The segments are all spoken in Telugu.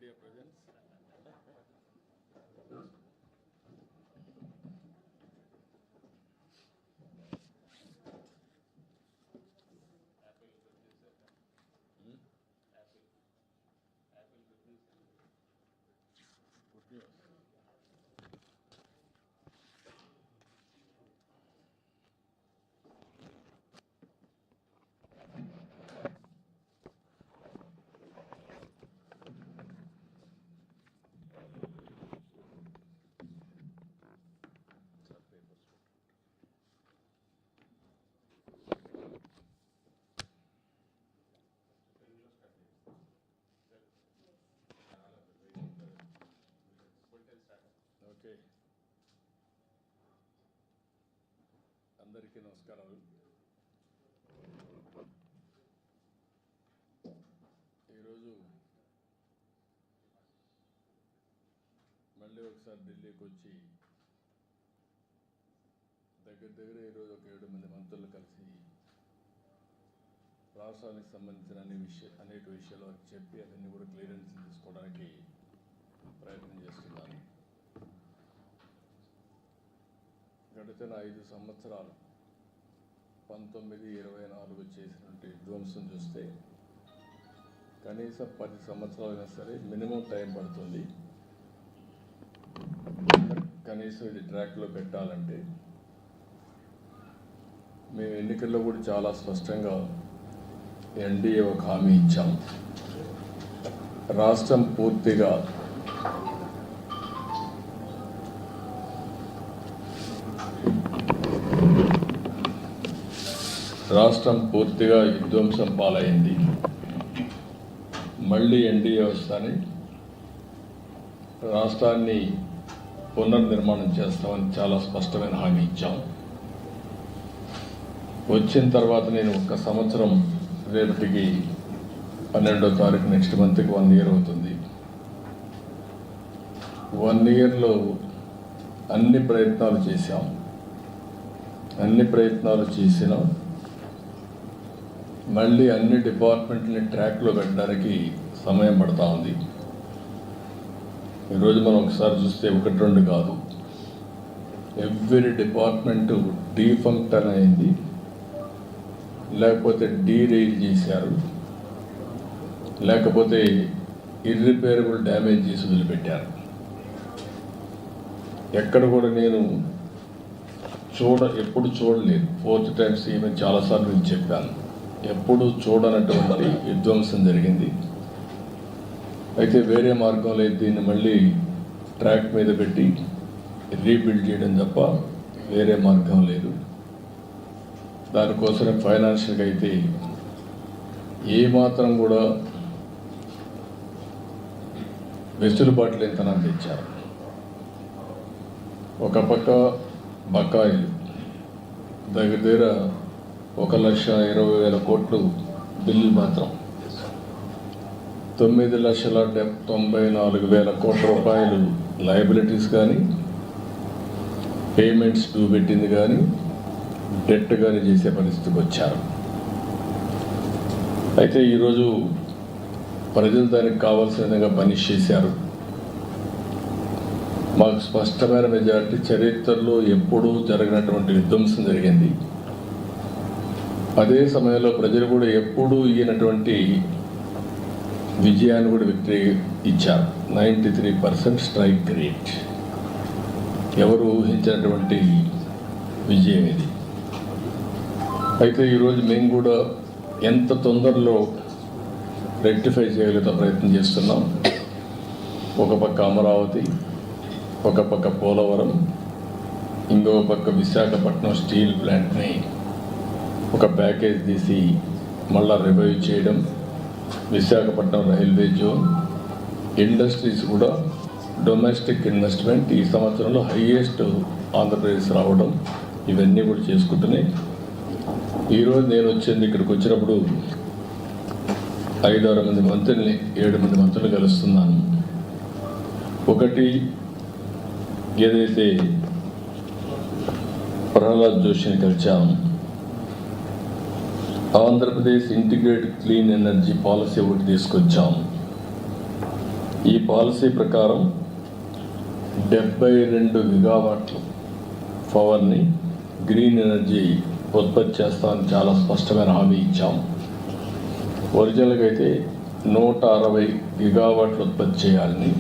media presence. Good news. Okay, అందరికీ నమస్కారాలు. ఈరోజు మళ్ళీ ఒకసారి ఢిల్లీకి వచ్చి దగ్గర ఈరోజు ఒక 7 మంది మంత్రులు కలిసి రాష్ట్రానికి సంబంధించిన అనేక విషయాలు వారికి చెప్పి అవన్నీ కూడా క్లియరెన్స్ తీసుకోవడానికి ప్రయత్నం చేస్తున్నాను. గడిచిన 5 సంవత్సరాలు 1924 చేసినటువంటి విధ్వంసం చూస్తే కనీసం 10 సంవత్సరాలైనా సరే మినిమం టైం పడుతుంది. కనీసం ఇది ట్రాక్లో పెట్టాలంటే మేము ఎన్నికల్లో కూడా చాలా స్పష్టంగా ఎన్డీఏ ఒక హామీ ఇచ్చాం. రాష్ట్రం పూర్తిగా విధ్వంసం పాలైంది. మళ్ళీ ఎన్డీఏ వస్తాని రాష్ట్రాన్ని పునర్నిర్మాణం చేస్తామని చాలా స్పష్టమైన హామీ ఇచ్చాం. వచ్చిన తర్వాత నేను 1 సంవత్సరం రేపటికి 12వ తారీఖు నెక్స్ట్ మంత్కి 1 year అవుతుంది. 1 yearలో అన్ని ప్రయత్నాలు చేసినాం. మళ్ళీ అన్ని డిపార్ట్మెంట్ని ట్రాక్లో పెట్టడానికి సమయం పడతా ఉంది. ఈరోజు మనం ఒకసారి చూస్తే 1-2 కాదు, ఎవ్రీ డిపార్ట్మెంటు డీఫంక్షన్ అయింది, లేకపోతే డీరైల్ చేశారు, లేకపోతే ఇర్రిపేరబుల్ డ్యామేజ్ చేసి వదిలిపెట్టారు. ఎక్కడ కూడా నేను ఎప్పుడు చూడలేదు. 4th time ఈమె చాలాసార్లు నేను చెప్పాను, ఎప్పుడు చూడనటువంటి విధ్వంసం జరిగింది. అయితే వేరే మార్గం లేదు, దీన్ని మళ్ళీ ట్రాక్ మీద పెట్టి రీబిల్డ్ చేయడం తప్ప వేరే మార్గం లేదు. దానికోసం ఫైనాన్షియల్గా అయితే ఏమాత్రం కూడా వెసులుబాటు లేనితనాన్ని తెచ్చారు. ఒక పక్క బకాయిలు దగ్గర 1,20,000 కోట్లు బిల్లు మాత్రం 9,94,000 కోట్ల రూపాయలు లయబిలిటీస్ కానీ, పేమెంట్స్ డ్యూ పెట్టింది కానీ, డెట్ కానీ చేసే పరిస్థితికి వచ్చారు. అయితే ఈరోజు ప్రజలు దానికి కావాల్సిన విధంగా పనిష్ చేశారు. మాకు స్పష్టమైన మెజారిటీ, చరిత్రలో ఎప్పుడూ జరగనటువంటి విధ్వంసం జరిగింది. అదే సమయంలో ప్రజలు కూడా ఎప్పుడూ ఈయనటువంటి విజయాన్ని కూడా విక్టరీ ఇచ్చారు. 93% స్ట్రైక్ రేట్, ఎవరు ఊహించినటువంటి విజయం ఇది. అయితే ఈరోజు మేము కూడా ఎంత తొందరలో రెక్టిఫై చేయగలిగే ప్రయత్నం చేస్తున్నాం. ఒక పక్క అమరావతి, ఒక పక్క పోలవరం, ఇంకో పక్క విశాఖపట్నం స్టీల్ ప్లాంట్ని ఒక ప్యాకేజ్ తీసి మళ్ళా రివైవ్ చేయడం, విశాఖపట్నం రైల్వే జోన్, ఇండస్ట్రీస్ కూడా డొమెస్టిక్ ఇన్వెస్ట్మెంట్ ఈ సంవత్సరంలో హైయెస్ట్ ఆంధ్రప్రదేశ్ రావడం, ఇవన్నీ కూడా చేసుకుంటున్నాయి. ఈరోజు నేను ఇక్కడికి వచ్చినప్పుడు 5-6 మంది మంత్రుల్ని 7 మంది మంత్రులు కలుస్తున్నాను. ఒకటి ఏదైతే ప్రహ్లాద్ జోషిని కలిసాము, Andhra Pradesh integrated clean energy policy ఒకటి తీసుకొచ్చాము. ఈ పాలసీ ప్రకారం 72 గిగావాట్ల పవర్ని గ్రీన్ ఎనర్జీ ఉత్పత్తి చేస్తామని చాలా స్పష్టమైన హామీ ఇచ్చాం. ఒరిజినల్గా అయితే 160 గిగావాట్లు ఉత్పత్తి చేయాలని,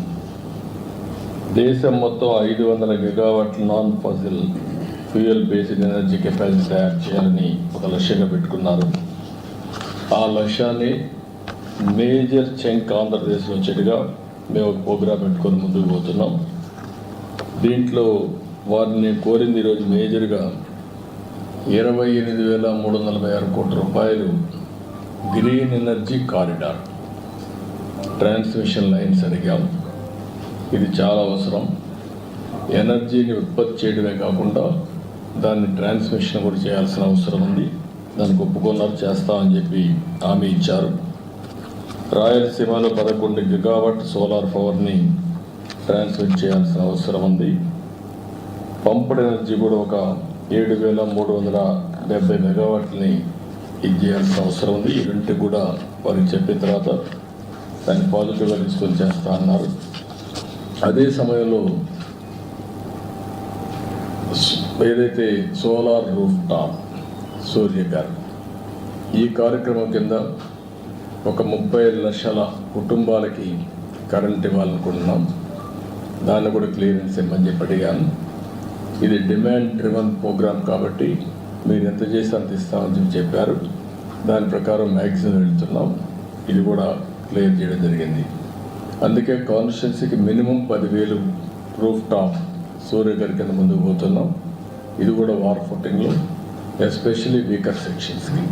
దేశం మొత్తం 500 గిగావాట్ల non fossil fuel based energy capacity తయారు చేయాలని ఒక లక్ష్యంగా పెట్టుకున్నారు. ఆ లక్ష్యాన్ని మేజర్ చంక్ ఆంధ్రప్రదేశ్లో వచ్చేట్టుగా మేము ఒక ప్రోగ్రాం పెట్టుకొని ముందుకు పోతున్నాం. దీంట్లో వారిని కోరింది ఈరోజు మేజర్గా 28,346 కోట్ల రూపాయలు green energy corridor transmission lines అడిగాం. ఇది చాలా అవసరం. ఎనర్జీని ఉత్పత్తి చేయడమే కాకుండా దాన్ని ట్రాన్స్మిషన్ కూడా చేయాల్సిన అవసరం ఉంది. దానికి ఒప్పుకున్నారు, చేస్తామని చెప్పి హామీ ఇచ్చారు. రాయలసీమలో 11 గిగావాట్ సోలార్ పవర్ని ట్రాన్స్మిట్ చేయాల్సిన అవసరం ఉంది. పంప్డ్ ఎనర్జీ కూడా ఒక 7,370 మెగావాట్లని ఇది చేయాల్సిన అవసరం ఉంది. ఈ రెండింటి కూడా వారికి చెప్పిన తర్వాత దాన్ని పాజిటివ్గా తీసుకొని చేస్తా అన్నారు. అదే సమయంలో ఏదైతే సోలార్ రూఫ్ టాప్ సూర్యగారు ఈ కార్యక్రమం కింద ఒక 30 లక్షల కుటుంబాలకి కరెంట్ ఇవ్వాలనుకుంటున్నాం. దాన్ని కూడా క్లియరెన్స్ ఇవ్వమని చెప్పి అడిగాను. ఇది డిమాండ్ డ్రివన్ ప్రోగ్రామ్ కాబట్టి మీరు ఎంత చేసి అంత ఇస్తామని చెప్పారు. దాని ప్రకారం మ్యాక్సిమం వెళ్తున్నాం. ఇది కూడా క్లియర్ చేయడం జరిగింది. అందుకే కాన్స్టిట్యున్సీకి మినిమం 10,000 రూఫ్ టాప్ సూర్యగారి కింద ముందుకు పోతున్నాం. ఇది కూడా వార్ ఫుటింగ్లో ఎస్పెషలీ వీకర్ సెక్షన్స్కి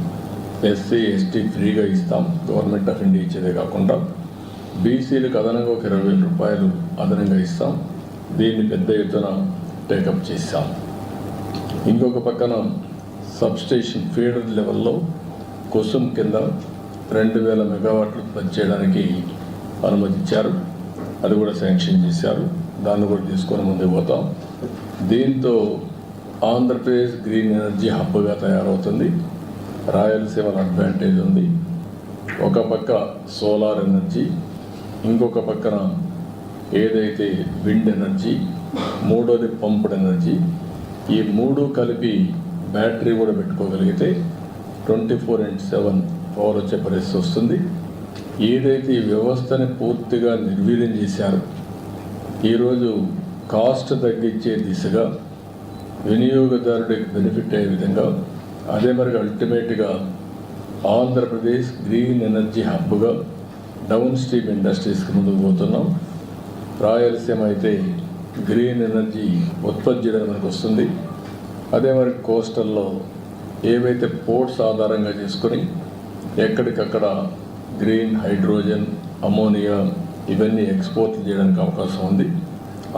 ఎస్సీ ఎస్టీ ఫ్రీగా ఇస్తాం. గవర్నమెంట్ ఆఫ్ ఇండియా ఇచ్చేదే కాకుండా బీసీలకు అదనంగా ఒక 20,000 రూపాయలు అదనంగా ఇస్తాం. దీన్ని పెద్ద ఎత్తున టేకప్ చేశాం. ఇంకొక పక్కన సబ్స్టేషన్ ఫీడర్ లెవెల్లో కుసుమ్ కింద 2,000 మెగావాట్లు ఉత్పత్తి చేయడానికి అనుమతించారు. అది కూడా శాంక్షన్ చేశారు. దాన్ని కూడా తీసుకొని ముందుకు పోతాం. దీంతో ఆంధ్రప్రదేశ్ గ్రీన్ ఎనర్జీ హబ్గా తయారవుతుంది. రాయలసీమలో అడ్వాంటేజ్ ఉంది. ఒక పక్క సోలార్ ఎనర్జీ, ఇంకొక పక్కన ఏదైతే విండ్ ఎనర్జీ, మూడోది పంప్డ్ ఎనర్జీ. ఈ మూడు కలిపి బ్యాటరీ కూడా పెట్టుకోగలిగితే 24/7 పవర్ వచ్చే పరిస్థితి వస్తుంది. ఏదైతే ఈ వ్యవస్థని పూర్తిగా నిర్వీర్యం చేశారు, ఈరోజు కాస్ట్ తగ్గించే దిశగా వినియోగదారుడికి బెనిఫిట్ అయ్యే విధంగా, అదే మరి అల్టిమేట్గా ఆంధ్రప్రదేశ్ గ్రీన్ ఎనర్జీ హబ్గా డౌన్ స్ట్రీమ్ ఇండస్ట్రీస్కి ముందుకు పోతున్నాం. రాయలసీమ అయితే గ్రీన్ ఎనర్జీ ఉత్పత్తి చేయడం మనకు వస్తుంది. అదే మరి కోస్టల్లో ఏవైతే పోర్ట్స్ ఆధారంగా చేసుకొని ఎక్కడికక్కడ గ్రీన్ హైడ్రోజన్, అమోనియా ఇవన్నీ ఎక్స్పోర్ట్ చేయడానికి అవకాశం ఉంది.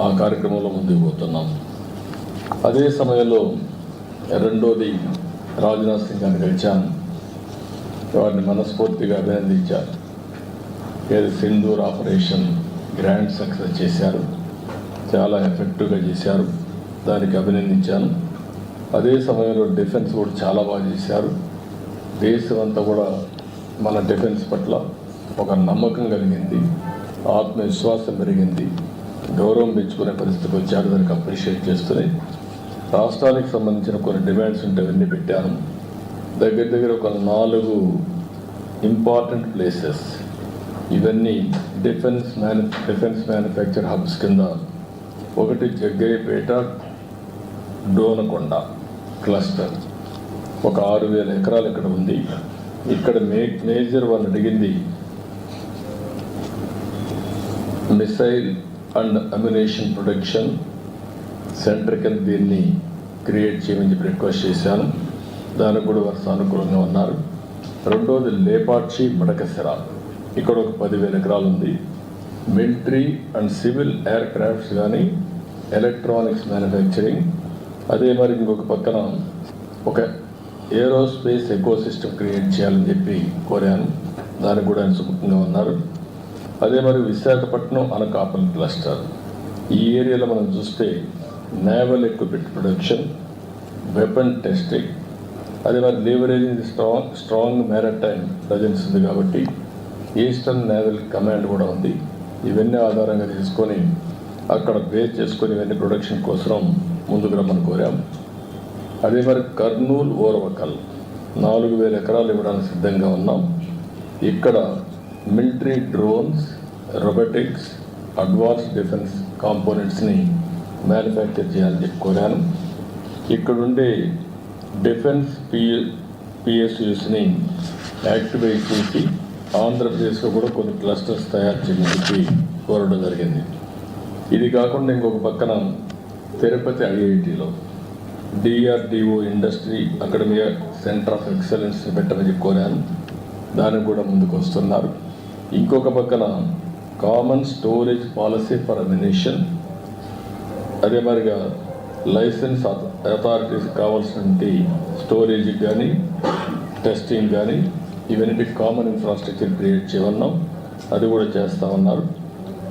ఆ కార్యక్రమంలో ముందుకు పోతున్నాం. అదే సమయంలో రెండోది రాజ్నాథ్ సింగ్ గారిని కలిశాను. వారిని మనస్ఫూర్తిగా అభినందించారు. ఏది సింధూర్ ఆపరేషన్ గ్రాండ్ సక్సెస్ చేశారు, చాలా ఎఫెక్టివ్గా చేశారు. దానికి అభినందించాను. అదే సమయంలో డిఫెన్స్ కూడా చాలా బాగా చేశారు. దేశం అంతా కూడా మన డిఫెన్స్ పట్ల ఒక నమ్మకం కలిగింది, ఆత్మవిశ్వాసం పెరిగింది, గౌరవం పెంచుకునే పరిస్థితికి వచ్చారు. దానికి అప్రిషియేట్ చేస్తున్నాయి. రాష్ట్రానికి సంబంధించిన కొన్ని డిమాండ్స్ ఉంటే అవన్నీ పెట్టాను. దగ్గర ఒక 4 ఇంపార్టెంట్ ప్లేసెస్, ఇవన్నీ డిఫెన్స్ మ్యానుఫ్యాక్చర్ హబ్స్ కింద. ఒకటి జగ్గయ్యపేట డోనకొండ క్లస్టర్, ఒక 6,000 ఎకరాలు ఇక్కడ ఉంది. ఇక్కడ మేజర్ వాళ్ళు అడిగింది missile and ammunition production centre కింద దీన్ని క్రియేట్ చేయమని చెప్పి రిక్వెస్ట్ చేశాను. దానికి కూడా వారు సానుకూలంగా ఉన్నారు. రెండోది లేపాక్షి మడకసిర, ఇక్కడ ఒక 10,000 ఎకరాలు ఉంది. Military and civil air crafts కానీ ఎలక్ట్రానిక్స్ మ్యానుఫ్యాక్చరింగ్. అదే మరి ఇంకొక పక్కన ఒక ఏరోస్పేస్ ఎకోసిస్టమ్ క్రియేట్ చేయాలని చెప్పి కోరాను. దానికి కూడా ఆయన సుముఖంగా ఉన్నారు. అదే మరి విశాఖపట్నం అనకాపల్లి క్లస్టర్, ఈ ఏరియాలో మనం చూస్తే naval equipment production, weapon testing, అదే మరి లీవరేజింగ్ స్ట్రాంగ్ మ్యారిటైమ్ ప్రజెన్స్ ఉంది కాబట్టి ఈస్టర్న్ నేవల్ కమాండ్ కూడా ఉంది. ఇవన్నీ ఆధారంగా తీసుకొని అక్కడ బేస్ చేసుకొని ఇవన్నీ ప్రొడక్షన్ కోసం ముందుకు రమ్మని కోరాం. అదే మరి కర్నూలు ఓర్వకల్ 4,000 ఎకరాలు ఇవ్వడానికి సిద్ధంగా ఉన్నాం. ఇక్కడ military drones, robotics, advance defence కాంపోనెంట్స్ని మ్యానుఫ్యాక్చర్ చేయాలని చెప్పి కోరాను. ఇక్కడుండే డిఫెన్స్ పిఎస్యూస్ని యాక్టివేట్ చేసి ఆంధ్రప్రదేశ్లో కూడా కొన్ని క్లస్టర్స్ తయారు చేయడానికి కోరడం జరిగింది. ఇది కాకుండా ఇంకొక పక్కన తిరుపతి ఐఐటిలో DRDO industry academia centre of excellence పెట్టమని కోరాను. దానికి కూడా ముందుకు వస్తున్నారు. ఇంకొక పక్కన common storage policy for ammunition, అదే మరిగా లైసెన్స్ అథారిటీస్ కావాల్సినటువంటి స్టోరేజ్ కానీ టెస్టింగ్ కానీ ఇవన్నీ కామన్ ఇన్ఫ్రాస్ట్రక్చర్ క్రియేట్ చేయమన్నాం. అది కూడా చేస్తూ ఉన్నారు.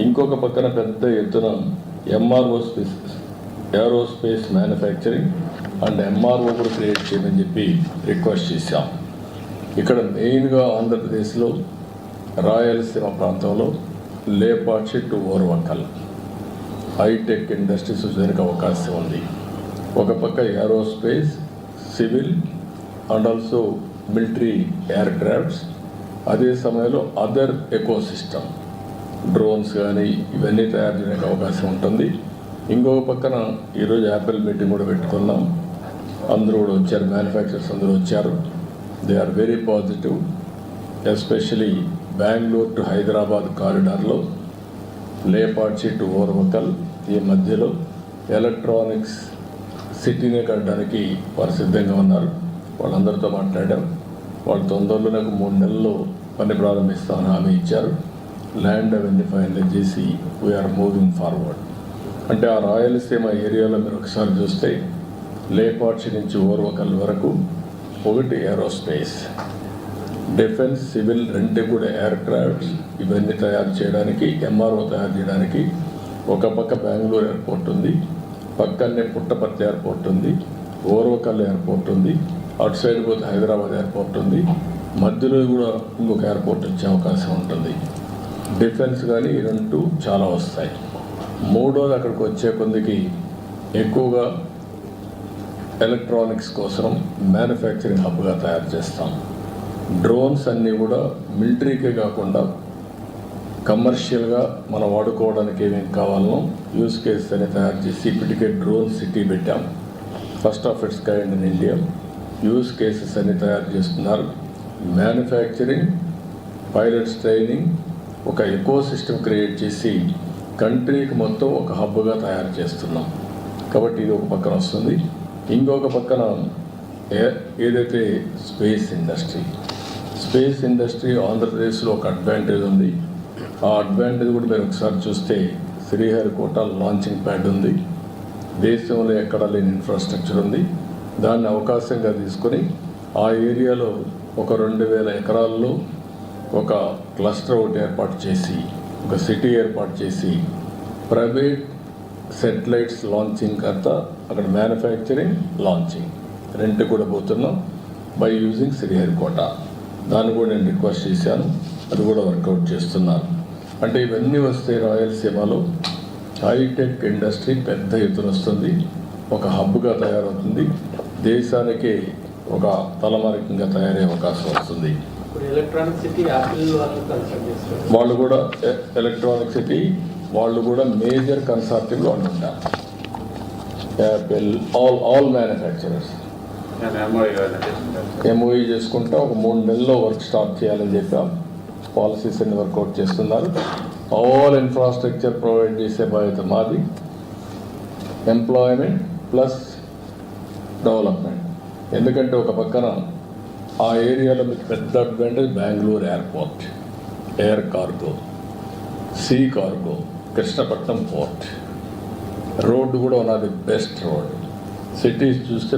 ఇంకొక పక్కన పెద్ద ఎత్తున ఏరోస్పేస్ మ్యానుఫ్యాక్చరింగ్ అండ్ ఎంఆర్ఓ కూడా క్రియేట్ చేయమని చెప్పి రిక్వెస్ట్ చేశాం. ఇక్కడ మెయిన్గా ఆంధ్రప్రదేశ్లో రాయలసీమ ప్రాంతంలో Lepakshi to Orvakal hi-tech industries వచ్చేందుకు అవకాశం ఉంది. ఒక పక్క aerospace, civil and also military aircrafts, అదే సమయంలో అదర్ ఎకోసిస్టమ్ డ్రోన్స్ కానీ ఇవన్నీ తయారు చేయడానికి అవకాశం ఉంటుంది. ఇంకొక పక్కన ఈరోజు యాపిల్ మీటింగ్ కూడా పెట్టుకున్నాం. అందరూ కూడా వచ్చారు, మ్యానుఫ్యాక్చరర్స్ అందరూ వచ్చారు. They are very positive. Especially Bengaluru to Hyderabad కారిడార్లో లేపాక్షి టు ఓర్వకల్ ఈ మధ్యలో ఎలక్ట్రానిక్స్ సిటీనే కట్టడానికి వారు సిద్ధంగా ఉన్నారు. వాళ్ళందరితో మాట్లాడాం. వాళ్ళు తొందరలో నాకు 3 నెలల్లో పని ప్రారంభిస్తామని హామీ ఇచ్చారు. ల్యాండ్ అవన్నీ ఫైనలైజ్ చేసి వీఆర్ మూవింగ్ ఫార్వర్డ్. అంటే ఆ రాయలసీమ ఏరియాలో మీరు ఒకసారి చూస్తే లేపాక్షి నుంచి ఓర్వకల్ వరకు ఒకటి ఏరోస్పేస్, డిఫెన్స్, సివిల్ రెండు కూడా ఎయిర్ క్రాఫ్ట్స్ ఇవన్నీ తయారు చేయడానికి, ఎంఆర్ఓ తయారు చేయడానికి ఒక పక్క బెంగళూరు ఎయిర్పోర్ట్ ఉంది, పక్కనే పుట్టపర్తి ఎయిర్పోర్ట్ ఉంది, ఓర్వకల్ ఎయిర్పోర్ట్ ఉంది, అటు సైడ్ పోతే హైదరాబాద్ ఎయిర్పోర్ట్ ఉంది, మధ్యలో కూడా ఇంకొక ఎయిర్పోర్ట్ వచ్చే అవకాశం ఉంటుంది. డిఫెన్స్ కానీ ఈ రెండు చాలా వస్తాయి. మూడోది అక్కడికి వచ్చే కొందికి ఎక్కువగా ఎలక్ట్రానిక్స్ కోసం మ్యానుఫ్యాక్చరింగ్ హబ్గా తయారు చేస్తాం. డ్రోన్స్ అన్నీ కూడా మిలిటరీకే కాకుండా కమర్షియల్గా మనం వాడుకోవడానికి ఏమేమి కావాలనో యూస్ కేసెస్ అని తయారు చేసి ఇప్పటికే డ్రోన్ సిటీ పెట్టాం. First of it's kind in India. Use cases అన్ని తయారు చేస్తున్నారు. మ్యానుఫ్యాక్చరింగ్, పైలట్స్ ట్రైనింగ్, ఒక ఎకో సిస్టమ్ క్రియేట్ చేసి కంట్రీకి మొత్తం ఒక హబ్గా తయారు చేస్తున్నాం. కాబట్టి ఇది ఒక పక్కన వస్తుంది. ఇంకొక పక్కన ఏదైతే స్పేస్ ఇండస్ట్రీ ఆంధ్రప్రదేశ్లో ఒక అడ్వాంటేజ్ ఉంది. ఆ అడ్వాంటేజ్ కూడా మీరు ఒకసారి చూస్తే శ్రీహరికోట లాంచింగ్ ప్యాడ్ ఉంది. దేశంలో ఎక్కడా లేని ఇన్ఫ్రాస్ట్రక్చర్ ఉంది. దాన్ని అవకాశంగా తీసుకొని ఆ ఏరియాలో ఒక 2,000 ఎకరాల్లో ఒక క్లస్టర్ ఒకటి ఏర్పాటు చేసి, ఒక సిటీ ఏర్పాటు చేసి, ప్రైవేట్ సెటిలైట్స్ లాంచింగ్ అంతా అక్కడ మ్యానుఫ్యాక్చరింగ్, లాంచింగ్ రెండు కూడా పోతున్నాం బై యూజింగ్ శ్రీహరికోట. దాన్ని కూడా నేను రిక్వెస్ట్ చేశాను. అది కూడా వర్కౌట్ చేస్తున్నాను. అంటే ఇవన్నీ వస్తే రాయలసీమలో హైటెక్ ఇండస్ట్రీ పెద్ద ఎత్తున వస్తుంది, ఒక హబ్గా తయారవుతుంది, దేశానికి ఒక తలమానికంగా తయారయ్యే అవకాశం వస్తుంది. వాళ్ళు కూడా ఎలక్ట్రానిక్ సిటీ వాళ్ళు కూడా మేజర్ కన్సార్టియంలో ఉంటారు. యాపిల్ ఆల్ మ్యానుఫ్యాక్చరర్స్ ఎంఓఈ చేసుకుంటా ఒక 3 నెలల్లో వర్క్ స్టార్ట్ చేయాలని చెప్పాం. పాలసీస్ అన్ని వర్కౌట్ చేస్తున్నారు. ఆల్ ఇన్ఫ్రాస్ట్రక్చర్ ప్రొవైడ్ చేసే బాధ్యత మాది. Employment plus development. ఎందుకంటే ఒక పక్కన ఆ ఏరియాలో మీకు పెద్ద advantage Bengaluru airport, air cargo, see cargo, Krishnapatnam port, road కూడా ఉన్నది బెస్ట్ రోడ్. సిటీస్ చూస్తే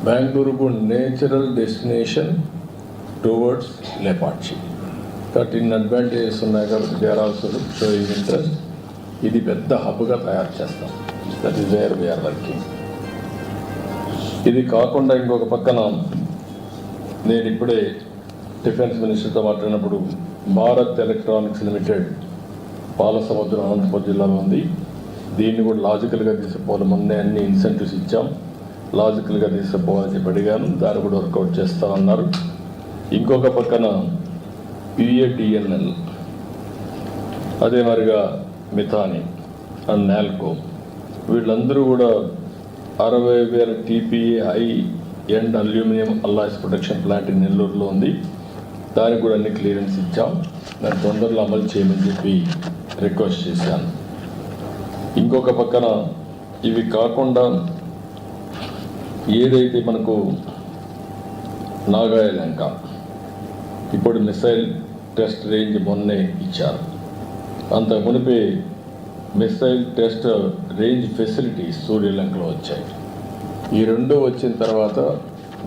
బెంగళూరుకు నేచురల్ డెస్టినేషన్ టువర్డ్స్ లేపాక్షి. కాబట్టి ఇన్ని అడ్వాంటేజెస్ ఉన్నాయి. కాబట్టి they are also showing interest. ఇది పెద్ద హబ్గా తయారు చేస్తాం. That is where we are working. ఇది కాకుండా ఇంకొక పక్కన నేను ఇప్పుడే డిఫెన్స్ మినిస్టర్తో మాట్లాడినప్పుడు భారత్ ఎలక్ట్రానిక్స్ లిమిటెడ్ పాలసముద్రం అనంతపురం జిల్లాలో ఉంది. దీన్ని కూడా లాజికల్గా తీసుకుపోవాలి. మొన్నే అన్ని ఇన్సెంటివ్స్ ఇచ్చాం, లాజికల్గా తీసుకుపోవాలని చెప్పి అడిగాను. దాన్ని కూడా వర్కౌట్ చేస్తామన్నారు. ఇంకొక పక్కన యుఏటిఎన్ఎల్, అదే మరిగా మిథాని అండ్ నాల్కో, వీళ్ళందరూ కూడా 60,000 TPA high end aluminium alloys protection plant నెల్లూరులో ఉంది. దానికి కూడా అన్ని క్లియరెన్స్ ఇచ్చాం. దాన్ని తొందరలో అమలు చేయమని చెప్పి రిక్వెస్ట్ చేశాను. ఇంకొక పక్కన ఇవి కాకుండా ఏదైతే మనకు నాగాయలంక ఇప్పుడు మిసైల్ టెస్ట్ రేంజ్ మొన్నే ఇచ్చారు. అంత మునిపే మిసైల్ టెస్ట్ రేంజ్ ఫెసిలిటీస్ సూర్యలంకలో వచ్చాయి. ఈ రెండు వచ్చిన తర్వాత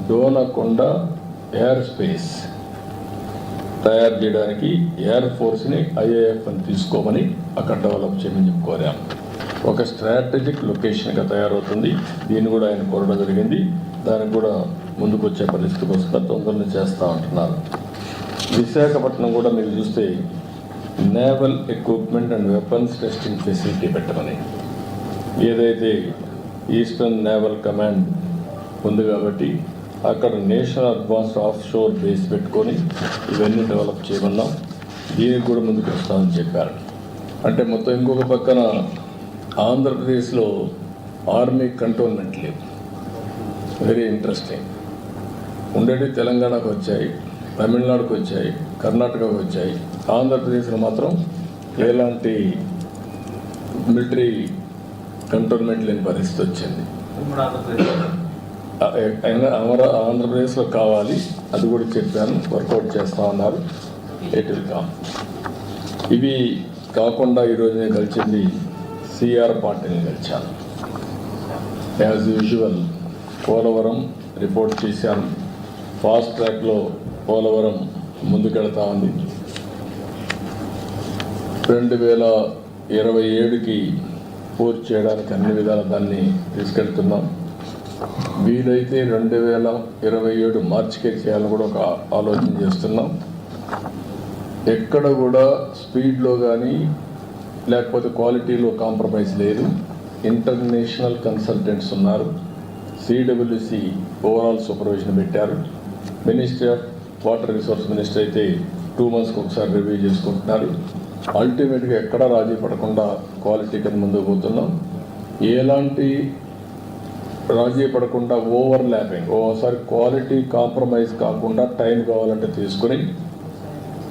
డోనకొండ ఎయిర్ స్పేస్ తయారు చేయడానికి ఎయిర్ ఫోర్స్ని IAF అని తీసుకోమని అక్కడ డెవలప్ చేయమని చెప్పి కోరాం. ఒక స్ట్రాటజిక్ లొకేషన్గా తయారవుతుంది. దీన్ని కూడా ఆయన కోరడం జరిగింది. దానికి కూడా ముందుకు వచ్చే పరిస్థితికి వస్తే తొందరగా చేస్తూ ఉంటున్నారు. విశాఖపట్నం కూడా మీరు చూస్తే naval equipment and weapons testing facility పెట్టమని, ఏదైతే ఈస్టర్న్ నేవల్ కమాండ్ ఉంది కాబట్టి అక్కడ national advanced of sure base పెట్టుకొని ఇవన్నీ డెవలప్ చేయమన్నాం. దీనికి కూడా ముందుకు వస్తామని చెప్పారు. అంటే మొత్తం ఇంకొక పక్కన ఆంధ్రప్రదేశ్లో ఆర్మీ కంటోన్మెంట్ లేవు. Very interesting. ఉండేవి తెలంగాణకు వచ్చాయి, తమిళనాడుకు వచ్చాయి, కర్ణాటకకు వచ్చాయి. ఆంధ్రప్రదేశ్లో మాత్రం ఎలాంటి మిలిటరీ కంటోన్మెంట్ లేని పరిస్థితి వచ్చింది. ఆంధ్రప్రదేశ్లో కావాలి, అది కూడా చెప్పాను, వర్కౌట్ చేస్తా ఉన్నారు. It will come. ఇవి కాకుండా ఈరోజు నేను కలిసింది CR పార్టీని కలిశాను. యాజ్ యూజువల్ పోలవరం రిపోర్ట్ చేశాను. ఫాస్ట్ ట్రాక్లో పోలవరం ముందుకెళ్తా ఉంది. 2027కి పూర్తి చేయడానికి అన్ని విధాలు దాన్ని తీసుకెళ్తున్నాం. వీలైతే 2027 మార్చికే చేయాలని కూడా ఒక ఆలోచన చేస్తున్నాం. ఎక్కడ కూడా స్పీడ్లో కానీ లేకపోతే క్వాలిటీలో కాంప్రమైజ్ లేదు. ఇంటర్నేషనల్ కన్సల్టెంట్స్ ఉన్నారు. CWC ఓవరాల్ సూపర్విజన్ పెట్టారు. Ministry of water resource minister అయితే 2 monthsకి ఒకసారి రివ్యూ చేసుకుంటున్నారు. అల్టిమేట్గా ఎక్కడా రాజీ పడకుండా క్వాలిటీ కింద ముందుకు పోతున్నాం. ఎలాంటి రాజీ పడకుండా ఓవర్ ల్యాపింగ్, ఓసారి క్వాలిటీ కాంప్రమైజ్ కాకుండా టైం కావాలంటే తీసుకుని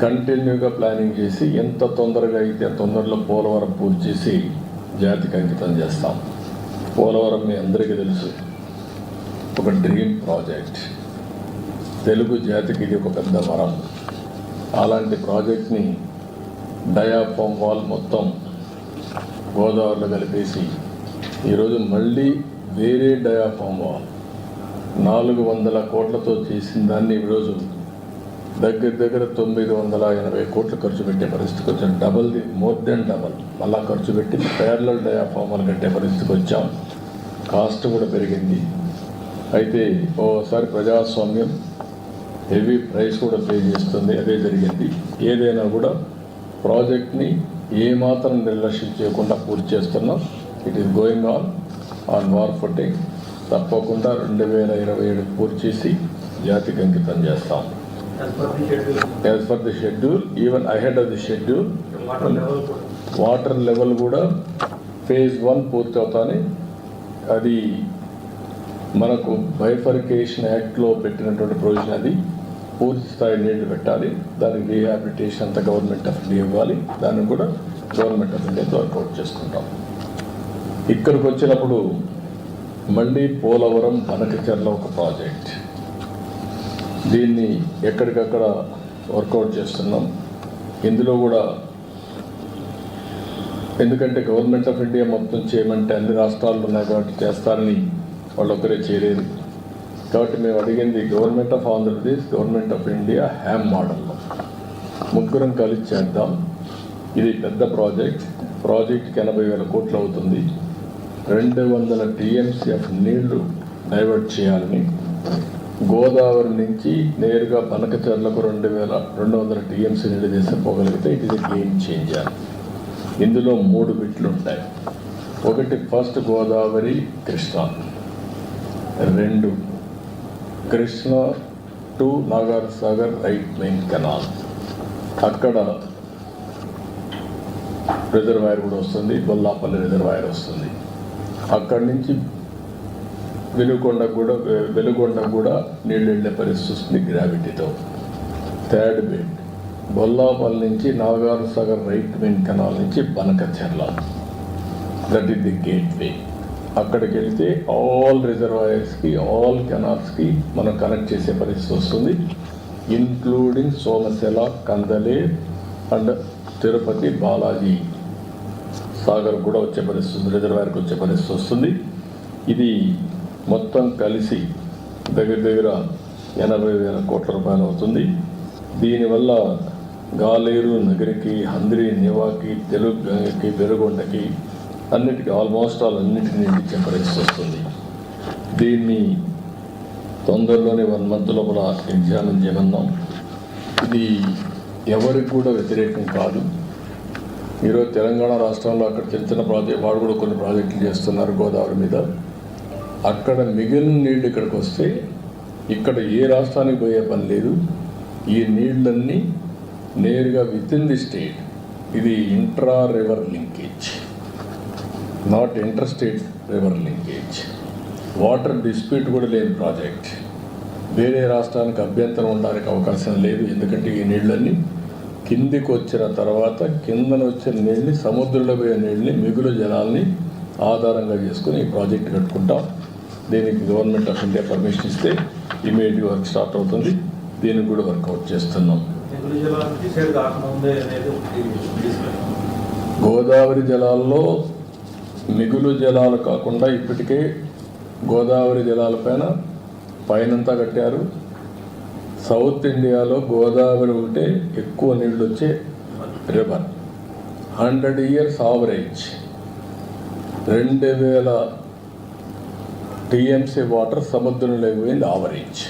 కంటిన్యూగా ప్లానింగ్ చేసి ఎంత తొందరగా అయితే తొందరలో పోలవరం పూర్తి చేసి జాతికి అంకితం చేస్తాం. పోలవరం మీ అందరికీ తెలుసు, ఒక డ్రీమ్ ప్రాజెక్ట్. తెలుగు జాతికి ఇది ఒక పెద్ద వరం. అలాంటి ప్రాజెక్ట్ని డయాఫామ్ వాల్ మొత్తం గోదావరిలో కలిపేసి ఈరోజు మళ్ళీ వేరే డయాఫామ్ వాల్ 400 కోట్లతో చేసిన దాన్ని ఈరోజు దగ్గర 980 కోట్లు ఖర్చు పెట్టే పరిస్థితికి వచ్చాం. మోర్ దెన్ డబల్ అలా ఖర్చు పెట్టి ప్యారలల్ డయాఫామ్ వాల్ కట్టే పరిస్థితికి వచ్చాం. కాస్ట్ కూడా పెరిగింది. అయితే ఓసారి ప్రజాస్వామ్యం హెవీ ప్రైస్ కూడా పే చేస్తుంది. అదే జరిగింది. ఏదైనా కూడా ప్రాజెక్ట్ని ఏమాత్రం నిర్లక్ష్యం చేయకుండా పూర్తి చేస్తున్నాం. It is going on war footing. తప్పకుండా 2027 పూర్తి చేసి జాతికి అంకితం చేస్తాం. As per the schedule, even ahead of the schedule. Water level కూడా phase 1 పూర్తి అవుతానే. అది మనకు బైఫర్కేషన్ యాక్ట్లో పెట్టినటువంటి ప్రొవిజన్. అది పూర్తి స్థాయి నీళ్లు పెట్టాలి. దానికి రీహాబిలిటేషన్ అంతా గవర్నమెంట్ ఆఫ్ ఇండియా ఇవ్వాలి. దాన్ని కూడా గవర్నమెంట్ ఆఫ్ ఇండియాతో వర్కౌట్ చేసుకుంటాం. ఇక్కడికి వచ్చినప్పుడు మళ్ళీ పోలవరం బనకచెర్ల ఒక ప్రాజెక్ట్. దీన్ని ఎక్కడికక్కడ వర్కౌట్ చేస్తున్నాం. ఇందులో కూడా ఎందుకంటే గవర్నమెంట్ ఆఫ్ ఇండియా మొత్తం చేయమంటే అన్ని రాష్ట్రాలు ఉన్నాయి కాబట్టి చేస్తారని వాళ్ళు ఒక్కరే చేయలేదు. కాబట్టి మేము అడిగింది government of Andhra Pradesh, government of India HAM మోడల్లో ముగ్గురం కలిసి చేద్దాం. ఇది పెద్ద ప్రాజెక్ట్కి 80,000 కోట్లు అవుతుంది. 200 TMCF నీళ్లు డైవర్ట్ చేయాలని, గోదావరి నుంచి నేరుగా బనకచెర్లకు 200 TMC నీళ్లు తీసుకుపోగలిగితే it is a game changer. ఇందులో 3 బిట్లు ఉంటాయి. ఒకటి first Godavari Krishna, 2 Krishna to Nagarjuna Sagar right main canal, అక్కడ రిజర్వాయర్ కూడా వస్తుంది, గొల్లాపల్లి రిజర్వాయర్ వస్తుంది. అక్కడి నుంచి వెలుగొండ కూడా నీళ్ళు వెళ్ళే పరిస్థితి వస్తుంది గ్రావిటీతో. థర్డ్ బిట్ బొల్లాపల్లి నుంచి Nagarjuna Sagar right main canal నుంచి Banakacherla, that is the gateway. అక్కడికి వెళ్తే ఆల్ రిజర్వాయర్స్కి ఆల్ కెనాల్స్కి మనం కనెక్ట్ చేసే పరిస్థితి వస్తుంది, ఇన్క్లూడింగ్ సోమశిల, కందలేర్ అండ్ తిరుపతి బాలాజీ సాగర్ కూడా వచ్చే పరిస్థితి, రిజర్వాయర్కి వచ్చే పరిస్థితి వస్తుంది. ఇది మొత్తం కలిసి దగ్గర 80,000 కోట్ల రూపాయలు అవుతుంది. దీనివల్ల గాలేరు నగరికి, హంద్రి నివాకి, తెలుగుకి, వెలుగొండకి అన్నిటికీ ఆల్మోస్ట్ అన్నిటికీ నిండించే పరిస్థితి వస్తుంది. దీన్ని తొందరలోనే 1 month లోపల ఎగ్జామిన్ చేయమన్నాం. ఇది ఎవరికి కూడా వ్యతిరేకం కాదు. ఈరోజు తెలంగాణ రాష్ట్రంలో అక్కడ చిన్న ప్రాజెక్ట్, వాడు కూడా కొన్ని ప్రాజెక్టులు చేస్తున్నారు గోదావరి మీద. అక్కడ మిగిలిన నీళ్ళు ఇక్కడికి వస్తే ఇక్కడ ఏ రాష్ట్రానికి పోయే పని లేదు. ఈ నీళ్ళన్నీ నేరుగా విత్ ఇన్ ది స్టేట్. ఇది intra river linkage, not inter state river linkage. Water dispute కూడా లేని ప్రాజెక్ట్. వేరే రాష్ట్రానికి అభ్యంతరం ఉండడానికి అవకాశం లేదు. ఎందుకంటే ఈ నీళ్ళన్నీ కిందికి వచ్చిన తర్వాత కిందన వచ్చిన నీళ్ళని, సముద్రంలో పోయే నీళ్ళని, మిగులు జలాల్ని ఆధారంగా చేసుకుని ఈ ప్రాజెక్ట్ కట్టుకుంటాం. దీనికి గవర్నమెంట్ ఆఫ్ ఇండియా పర్మిషన్ ఇస్తే ఇమీడియట్ వర్క్ స్టార్ట్ అవుతుంది. దీనికి కూడా వర్కౌట్ చేస్తున్నాం. గోదావరి జలాల్లో మిగులు జలాలు కాకుండా ఇప్పటికే గోదావరి జలాలపైన పైనంతా కట్టారు. సౌత్ ఇండియాలో గోదావరి ఒకటే ఎక్కువ నీళ్ళు వచ్చే river. 100 years average 2000 TMC water సముద్రంలోకి పోయింది ఆవరేజ్.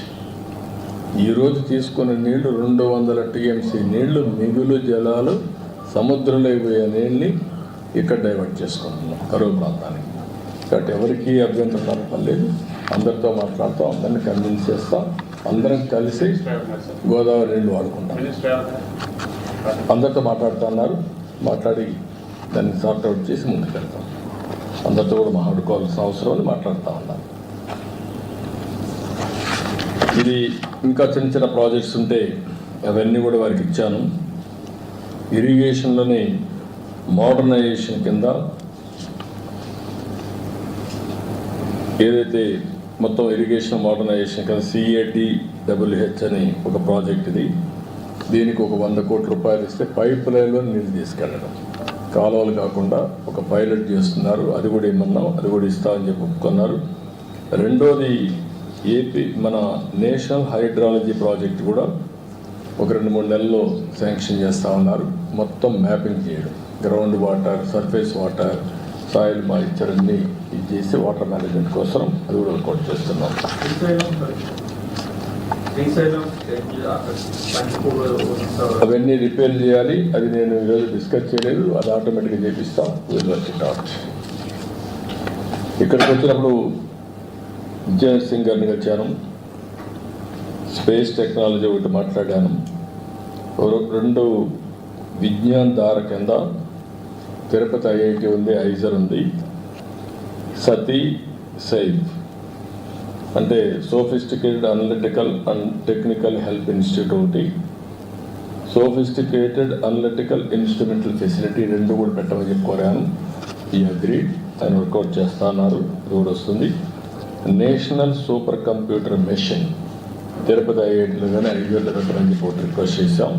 ఈరోజు తీసుకున్న నీళ్లు 200 TMC నీళ్లు, మిగులు జలాలు సముద్రంలోకి పోయే నీళ్ళని ఇక్కడ డైవర్ట్ చేసుకుంటున్నాం కరువు ప్రాంతానికి. కాబట్టి ఎవరికి అభ్యంతరం పర్లేదు. అందరితో మాట్లాడతాం, అందరిని కన్విన్స్ చేస్తాం, అందరం కలిసి గోదావరి నీళ్ళు వాడుకుంటాం. అందరితో మాట్లాడుతున్నారు, మాట్లాడి దాన్ని సార్ట్అవుట్ చేసి ముందుకు వెళ్తాం. అందరితో కూడా మాట్లాడుకోవాల్సిన అవసరం అని మాట్లాడుతూ ఉన్నాను. ఇది ఇంకా చిన్న ప్రాజెక్ట్స్ ఉంటే అవన్నీ కూడా వారికి ఇచ్చాను. ఇరిగేషన్లోని మోడర్నైజేషన్ కింద ఏదైతే మొత్తం ఇరిగేషన్ మోడర్నైజేషన్ కింద CADWH అని ఒక ప్రాజెక్ట్ ఇది. దీనికి ఒక 100 కోట్ల రూపాయలు ఇస్తే పైప్ లైన్లో నీళ్ళు తీసుకెళ్ళడం, కాలువలు కాకుండా ఒక పైలట్ చేస్తున్నారు. అది కూడా ఇమ్మన్నాం, అది కూడా ఇస్తామని చెప్పి ఒప్పుకున్నారు. రెండోది ఏపీ మన నేషనల్ హైడ్రాలజీ ప్రాజెక్ట్ కూడా ఒక 2-3 నెలల్లో శాంక్షన్ చేస్తూ ఉన్నారు. మొత్తం మ్యాపింగ్ చేయడం, ground water, surface water, soil moisture అన్ని ఇది చేసి వాటర్ మేనేజ్మెంట్ కోసం అది కూడా వర్కౌట్ చేస్తున్నాం. అవన్నీ రిపేర్ చేయాలి. అది నేను ఈరోజు డిస్కస్ చేయలేదు, అది ఆటోమేటిక్గా చేపిస్తాం. ఇక్కడికి వచ్చినప్పుడు విజయ్ సింగ్ గారిని వచ్చాను, స్పేస్ టెక్నాలజీ ఒకటి మాట్లాడాను. 2 విజ్ఞాన్ ధార కింద తిరుపతి IIT ఉంది, ఐజర్ ఉంది, సతీ సైఫ్ అంటే sophisticated analytical and technical help institute ఒకటి, సోఫిస్టికేటెడ్ అనలిటికల్ ఇన్స్ట్రుమెంటల్ ఫెసిలిటీ 2 కూడా పెట్టమని చెప్పి కోరాను. ఈ అగ్రీడ్, ఆయన వర్కౌట్ చేస్తా అన్నారు, ఇది కూడా వస్తుంది. National super computer machine Tirupati IITలో కానీ ఐజర్లో పెట్టమని చెప్పి ఒకటి రిక్వెస్ట్ చేశాం.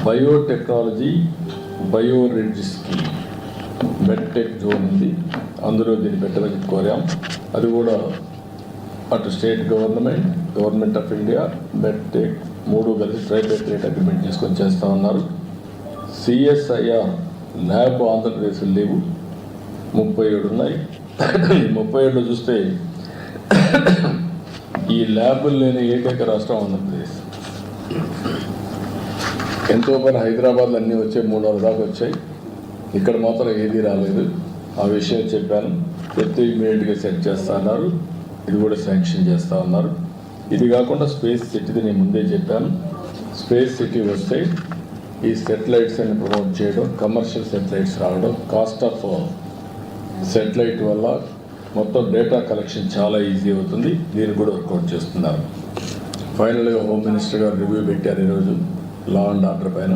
Biotechnology bioridge scheme medtech zone ఉంది, అందులో దీన్ని పెట్టమని చెప్పి కోరాం. అది కూడా అటు state government of India, medtech 3 కలిసి ట్రైబెటరేట్ అగ్రిమెంట్ చేసుకొని చేస్తూ ఉన్నారు. CSIR ల్యాబ్ ఆంధ్రప్రదేశ్లో లేవు, 37 ఉన్నాయి. 37లో చూస్తే ఈ ల్యాబులు లేని ఏకైక రాష్ట్రం ఆంధ్రప్రదేశ్. ఎంతో పని హైదరాబాద్లో అన్నీ వచ్చాయి, 300 దాకా వచ్చాయి. ఇక్కడ మాత్రం ఏది రాలేదు. ఆ విషయం చెప్పాను, చెప్తే ఇమీడియట్గా సెట్ చేస్తా అన్నారు. ఇది కూడా శాంక్షన్ చేస్తా ఉన్నారు. ఇది కాకుండా స్పేస్ సిటీది నేను ముందే చెప్పాను. స్పేస్ సిటీ వస్తే ఈ సెటిలైట్స్ అని ప్రమోట్ చేయడం, కమర్షియల్ సెటిలైట్స్ రావడం, కాస్ట్ ఆఫ్ సెటిలైట్ వల్ల మొత్తం డేటా కలెక్షన్ చాలా ఈజీ అవుతుంది. దీన్ని కూడా వర్కౌట్ చేస్తున్నారు. ఫైనల్గా హోమ్ మినిస్టర్ గారు రివ్యూ పెట్టారు ఈరోజు లా అండ్ ఆర్డర్ పైన.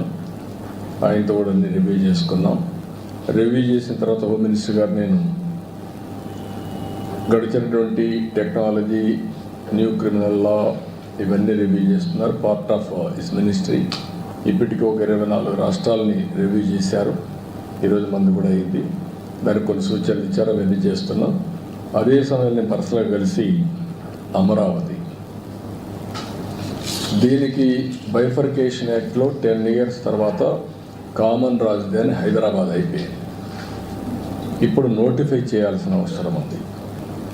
ఆయనతో కూడా అన్ని రివ్యూ చేసుకున్నాం. రివ్యూ చేసిన తర్వాత హోమ్ మినిస్టర్ గారు నేను గడిచినటువంటి టెక్నాలజీ, న్యూ క్రిమినల్ లా ఇవన్నీ రివ్యూ చేస్తున్నారు. Part of his ministry. ఇప్పటికీ ఒక 24 రాష్ట్రాలని రివ్యూ చేశారు. ఈరోజు మంది కూడా అయింది. దానికి కొన్ని సూచనలు ఇచ్చారు, అవన్నీ చేస్తున్నాం. అదే సమయంలో నేను పర్సనల్గా కలిసి అమరావతి దీనికి బైఫర్కేషన్ యాక్ట్లో 10 years తర్వాత కామన్ రాజధాని హైదరాబాద్ అయిపోయింది. ఇప్పుడు నోటిఫై చేయాల్సిన అవసరం ఉంది.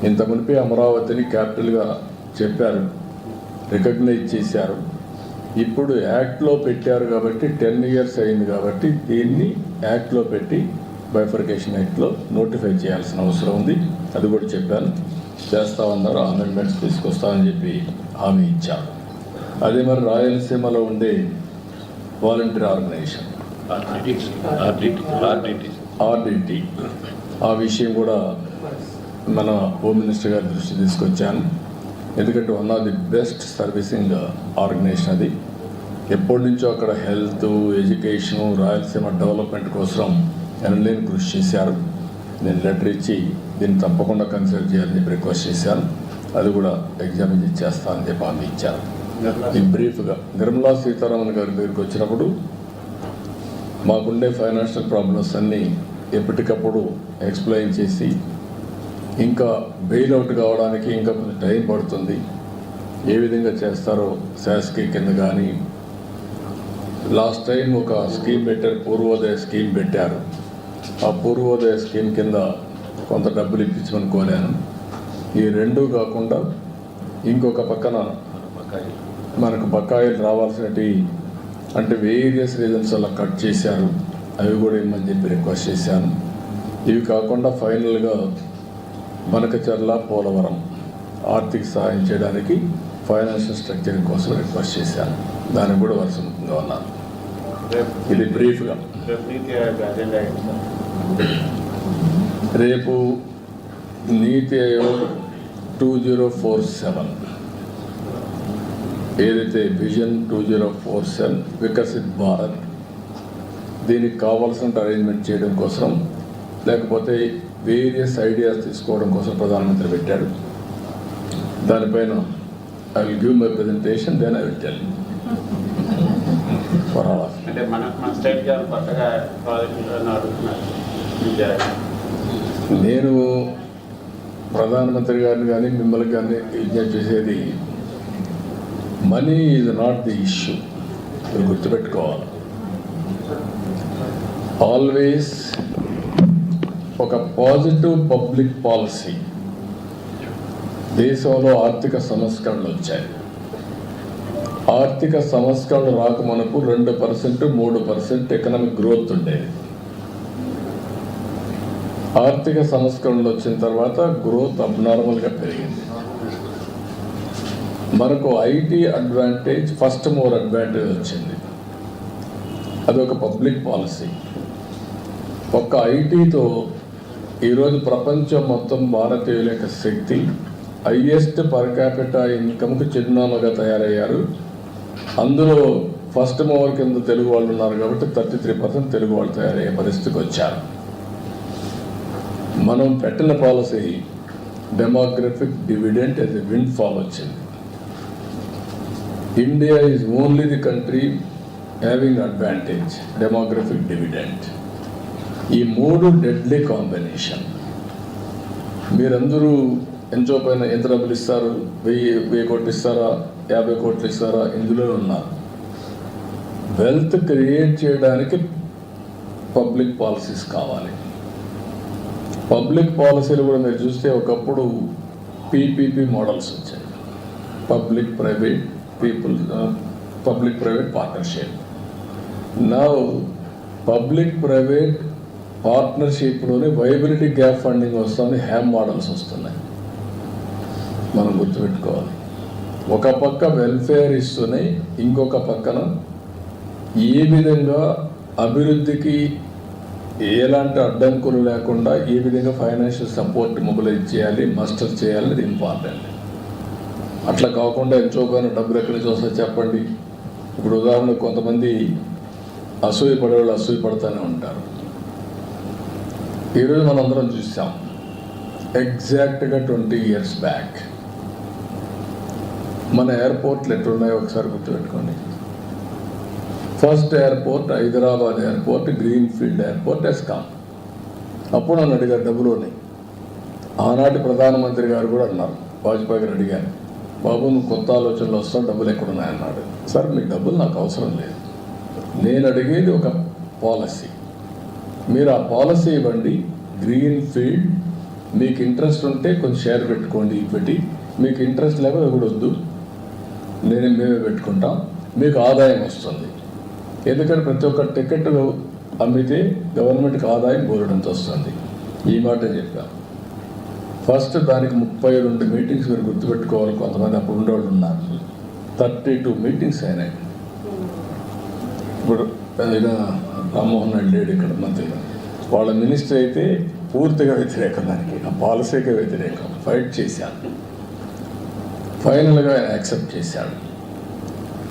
ఇంత మునిపే అమరావతిని క్యాపిటల్గా చెప్పారు, రికగ్నైజ్ చేశారు. ఇప్పుడు యాక్ట్లో పెట్టారు కాబట్టి 10 years అయింది కాబట్టి దీన్ని యాక్ట్లో పెట్టి బైఫర్కేషన్ యాక్ట్లో నోటిఫై చేయాల్సిన అవసరం ఉంది. అది కూడా చెప్పాను, చేస్తా ఉన్నారు. అమెండ్మెంట్స్ తీసుకొస్తామని చెప్పి హామీ ఇచ్చారు. అదే మరి రాయలసీమలో ఉండే వాలంటీర్ ఆర్గనైజేషన్ ఆర్డిటి, ఆ విషయం కూడా మన హోమ్ మినిస్టర్ గారి దృష్టి తీసుకొచ్చాను. ఎందుకంటే one of the best servicing organisation అది. ఎప్పటి నుంచో అక్కడ హెల్త్, ఎడ్యుకేషను, రాయలసీమ డెవలప్మెంట్ కోసం ఎనలేని కృషి చేశారు. నేను లెటర్ ఇచ్చి దీన్ని తప్పకుండా కన్సిడర్ చేయాలని చెప్పి రిక్వెస్ట్ చేశాను. అది కూడా ఎగ్జామిన్ చేస్తానని చెప్పి హామీ ఇచ్చారు. ఈ బ్రీఫ్గా నిర్మలా సీతారామన్ గారి దగ్గరికి వచ్చినప్పుడు మాకుండే ఫైనాన్షియల్ ప్రాబ్లమ్స్ అన్నీ ఎప్పటికప్పుడు ఎక్స్ప్లెయిన్ చేసి, ఇంకా బెయిల్అవుట్ కావడానికి ఇంకా కొంచెం టైం పడుతుంది, ఏ విధంగా చేస్తారో శాసకి కింద కానీ, లాస్ట్ టైం ఒక స్కీమ్ పెట్టారు, పూర్వోదయ స్కీమ్ పెట్టారు. ఆ పూర్వోదయ స్కీమ్ కింద కొంత డబ్బులు ఇప్పించమని కోరాను. ఈ రెండూ కాకుండా ఇంకొక పక్కన మనకు బకాయిలు రావాల్సినవి అంటే వేరియస్ రీజన్స్ వల్ల కట్ చేశారు, అవి కూడా ఇమ్మని చెప్పి రిక్వెస్ట్ చేశాను. ఇవి కాకుండా ఫైనల్గా బనకచర్ల, పోలవరం ఆర్థిక సహాయం చేయడానికి ఫైనాన్షియల్ స్ట్రక్చరింగ్ కోసం రిక్వెస్ట్ చేశాను. దానికి కూడా వరుసముఖంగా ఉన్నాను. ఇది బ్రీఫ్గా. రేపు నీతి ఆయోగ్ 2047 ఏదైతే విజన్ 2047 వికసిత్ భారత్, దీనికి కావాల్సిన అరేంజ్మెంట్ చేయడం కోసం, లేకపోతే వేరియస్ ఐడియాస్ తీసుకోవడం కోసం ప్రధానమంత్రి పెట్టాడు. దానిపైన I will give my presentation, then I will tell for all of. అంటే మన స్టేట్ గారు కొత్తగా ప్రాజెక్టులను అడుగుతున్నారు. నేను ప్రధానమంత్రి గారిని కానీ మిమ్మల్ని కానీ విజ్ఞప్తి చేసేది, money is not the issue. మీరు గుర్తుపెట్టుకోవాలి. ఆల్వేస్ ఒక పాజిటివ్ పబ్లిక్ పాలసీ. దేశంలో ఆర్థిక సంస్కరణలు వచ్చాయి. ఆర్థిక సంస్కరణలు రాకమునకు 2%, 3% ఎకనామిక్ గ్రోత్ ఉండేది. ఆర్థిక సంస్కరణలు వచ్చిన తర్వాత గ్రోత్ అబ్నార్మల్గా పెరిగింది. మనకు IT advantage, first mover advantage వచ్చింది. అదొక పబ్లిక్ పాలసీ. ఒక్క ఐటీతో ఈరోజు ప్రపంచం మొత్తం భారతీయుల యొక్క శక్తి, హైయెస్ట్ పర్ క్యాపిటల్ ఇన్కమ్కి చిరునామాగా తయారయ్యారు. అందులో ఫస్ట్ మూవర్ కింద తెలుగు వాళ్ళు ఉన్నారు కాబట్టి 33% తెలుగు వాళ్ళు తయారయ్యే పరిస్థితికి వచ్చారు. మనం పెట్టిన policy demographic dividend as a windfall వచ్చింది. India is only the country having advantage, demographic dividend. ఈ 3 డెడ్లీ కాంబినేషన్. మీరందరూ ఎంతో పైన ఎంత డబ్బులు ఇస్తారు, 1000 కోట్లు ఇస్తారా, 50 కోట్లు ఇస్తారా, ఇందులో ఉన్నారు. వెల్త్ క్రియేట్ చేయడానికి పబ్లిక్ పాలసీస్ కావాలి. పబ్లిక్ పాలసీలు కూడా మీరు చూస్తే ఒకప్పుడు పీపీపీ మోడల్స్ వచ్చాయి, public private partnership. Now public private పార్ట్నర్షిప్లోనే వైబిలిటీ గ్యాప్ ఫండింగ్ వస్తుంది, హ్యామ్ మోడల్స్ వస్తున్నాయి. మనం గుర్తుపెట్టుకోవాలి. ఒక పక్క వెల్ఫేర్ ఇస్తూనే ఇంకొక పక్కన ఏ విధంగా అభివృద్ధికి ఎలాంటి అడ్డంకులు లేకుండా ఏ విధంగా ఫైనాన్షియల్ సపోర్ట్ మొబిలైజ్ చేయాలి, మస్టర్ చేయాలి, అది ఇంపార్టెంట్. అట్లా కాకుండా ఎంచోపోయిన డబ్బులు ఎక్కడి నుంచి వస్తాయి చెప్పండి. ఇప్పుడు ఉదాహరణకు కొంతమంది అసూయ పడేవాళ్ళు అసూయ పడుతూనే ఉంటారు. ఈరోజు మనందరం చూసాం, ఎగ్జాక్ట్గా 20 years బ్యాక్ మన ఎయిర్పోర్ట్లు ఎట్లున్నాయో ఒకసారి గుర్తుపెట్టుకోండి. First airport Hyderabad airport, green field airport ఎస్కామ్. అప్పుడు నన్ను అడిగారు డబ్బులు ఉన్నాయి. ఆనాటి ప్రధానమంత్రి గారు కూడా అన్నారు, వాజ్పేయి గారు అడిగారు, బాబు నువ్వు కొత్త ఆలోచనలు వస్తావు, డబ్బులు ఎక్కడున్నాయన్నాడు. సార్ మీకు డబ్బులు నాకు అవసరం లేదు, నేను అడిగేది ఒక పాలసీ. మీరు ఆ పాలసీ ఇవ్వండి, గ్రీన్ ఫీల్డ్, మీకు ఇంట్రెస్ట్ ఉంటే కొంచెం షేర్ పెట్టుకోండి ఈక్విటీ, మీకు ఇంట్రెస్ట్ లేకపోతే కూడా వద్దు, మేమే పెట్టుకుంటాం, మీకు ఆదాయం వస్తుంది. ఎందుకంటే ప్రతి ఒక్క టికెట్ అమ్మితే గవర్నమెంట్కి ఆదాయం బోలెడంత వస్తుంది. ఈ మాట చెప్పాను. ఫస్ట్ దానికి 32 మీటింగ్స్ మీరు గుర్తుపెట్టుకోవాలి. కొంతమంది అప్పుడు ఉండేవాళ్ళు ఉన్నారు. 32 మీటింగ్స్ అయినాయి. ఇప్పుడు రామ్మోహన్ రెడ్డి లేడు ఇక్కడ మంత్రిగా, వాళ్ళ మినిస్టర్ అయితే పూర్తిగా వ్యతిరేకం, దానికి ఆ పాలసీకే వ్యతిరేకం. ఫైట్ చేశాను, ఫైనల్గా ఆయన యాక్సెప్ట్ చేశాడు.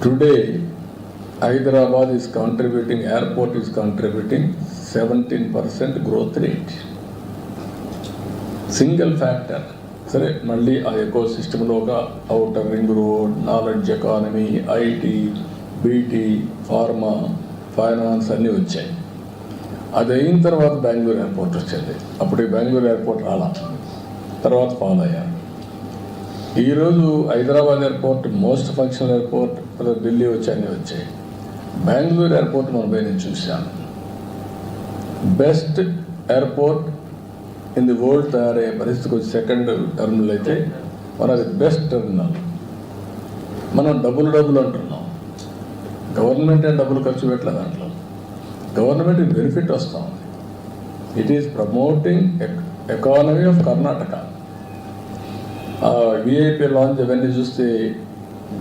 Today Hyderabad is contributing, airport is contributing 17% growth rate. Single factor. సరే, మళ్ళీ ఆ ఎకో సిస్టంలో ఒక outer ring road, knowledge economy, IT, BT, pharma, finance అన్నీ వచ్చాయి. అది అయిన తర్వాత బెంగళూరు ఎయిర్పోర్ట్ వచ్చింది. అప్పుడు బెంగళూరు ఎయిర్పోర్ట్ రాలా, తర్వాత ఫాలో అయ్యారు. ఈరోజు Hyderabad airport most functional airport, Delhi అన్నీ వచ్చాయి. బెంగళూరు ఎయిర్పోర్ట్ మనం పోయి నేను చూశాను. Best airport in the world తయారయ్యే పరిస్థితికి వచ్చి సెకండ్ టర్మినల్ అయితే మనది బెస్ట్ టర్మినల్. మనం డబ్బులు అంటున్నాం, గవర్నమెంట్ డబ్బులు ఖర్చు పెట్టలేదు దాంట్లో, గవర్నమెంట్ బెనిఫిట్ వస్తాం. It is promoting economy of Karnataka. VIP launch అవన్నీ చూస్తే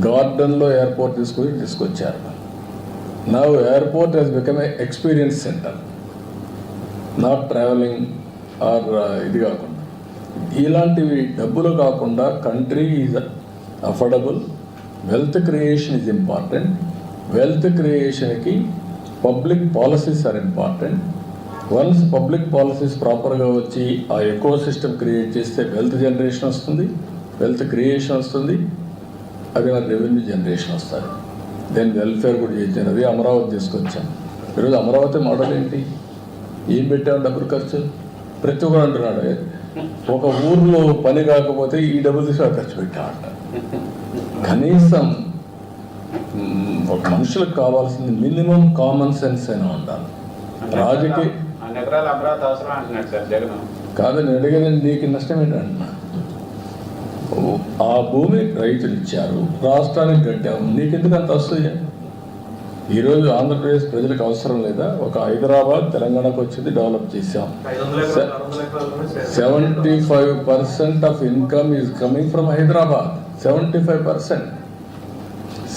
గార్డెన్లో ఎయిర్పోర్ట్ తీసుకొచ్చారు. నా airport has become a experience centre, not travelling or ఇది కాకుండా. ఇలాంటివి డబ్బులు కాకుండా country is affordable, wealth creation is important. Wealth క్రియేషన్కి public policies are important. Once public policies ప్రాపర్గా వచ్చి ఆ ఎకో సిస్టమ్ క్రియేట్ చేస్తే వెల్త్ జనరేషన్ వస్తుంది, వెల్త్ క్రియేషన్ వస్తుంది, అది మన రెవెన్యూ జనరేషన్ వస్తుంది. దెన్ వెల్ఫేర్ కూడా చేశాను. అది అమరావతి తీసుకొచ్చాం. ఈరోజు అమరావతి మోడల్ ఏంటి? ఏం పెట్టాము డబ్బులు ఖర్చు? ప్రతి ఒక్కరు అంటున్నాడు, ఒక ఊర్లో పని కాకపోతే ఈ డబ్బులు తీసుకు ఖర్చు పెట్టామంట. కనీసం ఒక మనుషులకు కావాల్సింది మినిమం కామన్ సెన్స్ అయినా ఉండాలి. రాజకీయ కాదని అడిగేది, నీకు నష్టం ఏంటంటున్నా? ఆ భూమి రైతులు ఇచ్చారు, రాష్ట్రానికి కట్టాము, నీకెందుకు అంత వస్తుంది? ఈరోజు ఆంధ్రప్రదేశ్ ప్రజలకు అవసరం లేదా? ఒక హైదరాబాద్ తెలంగాణకు వచ్చింది, డెవలప్ చేశాం. 75% of income is coming from Hyderabad. 75%.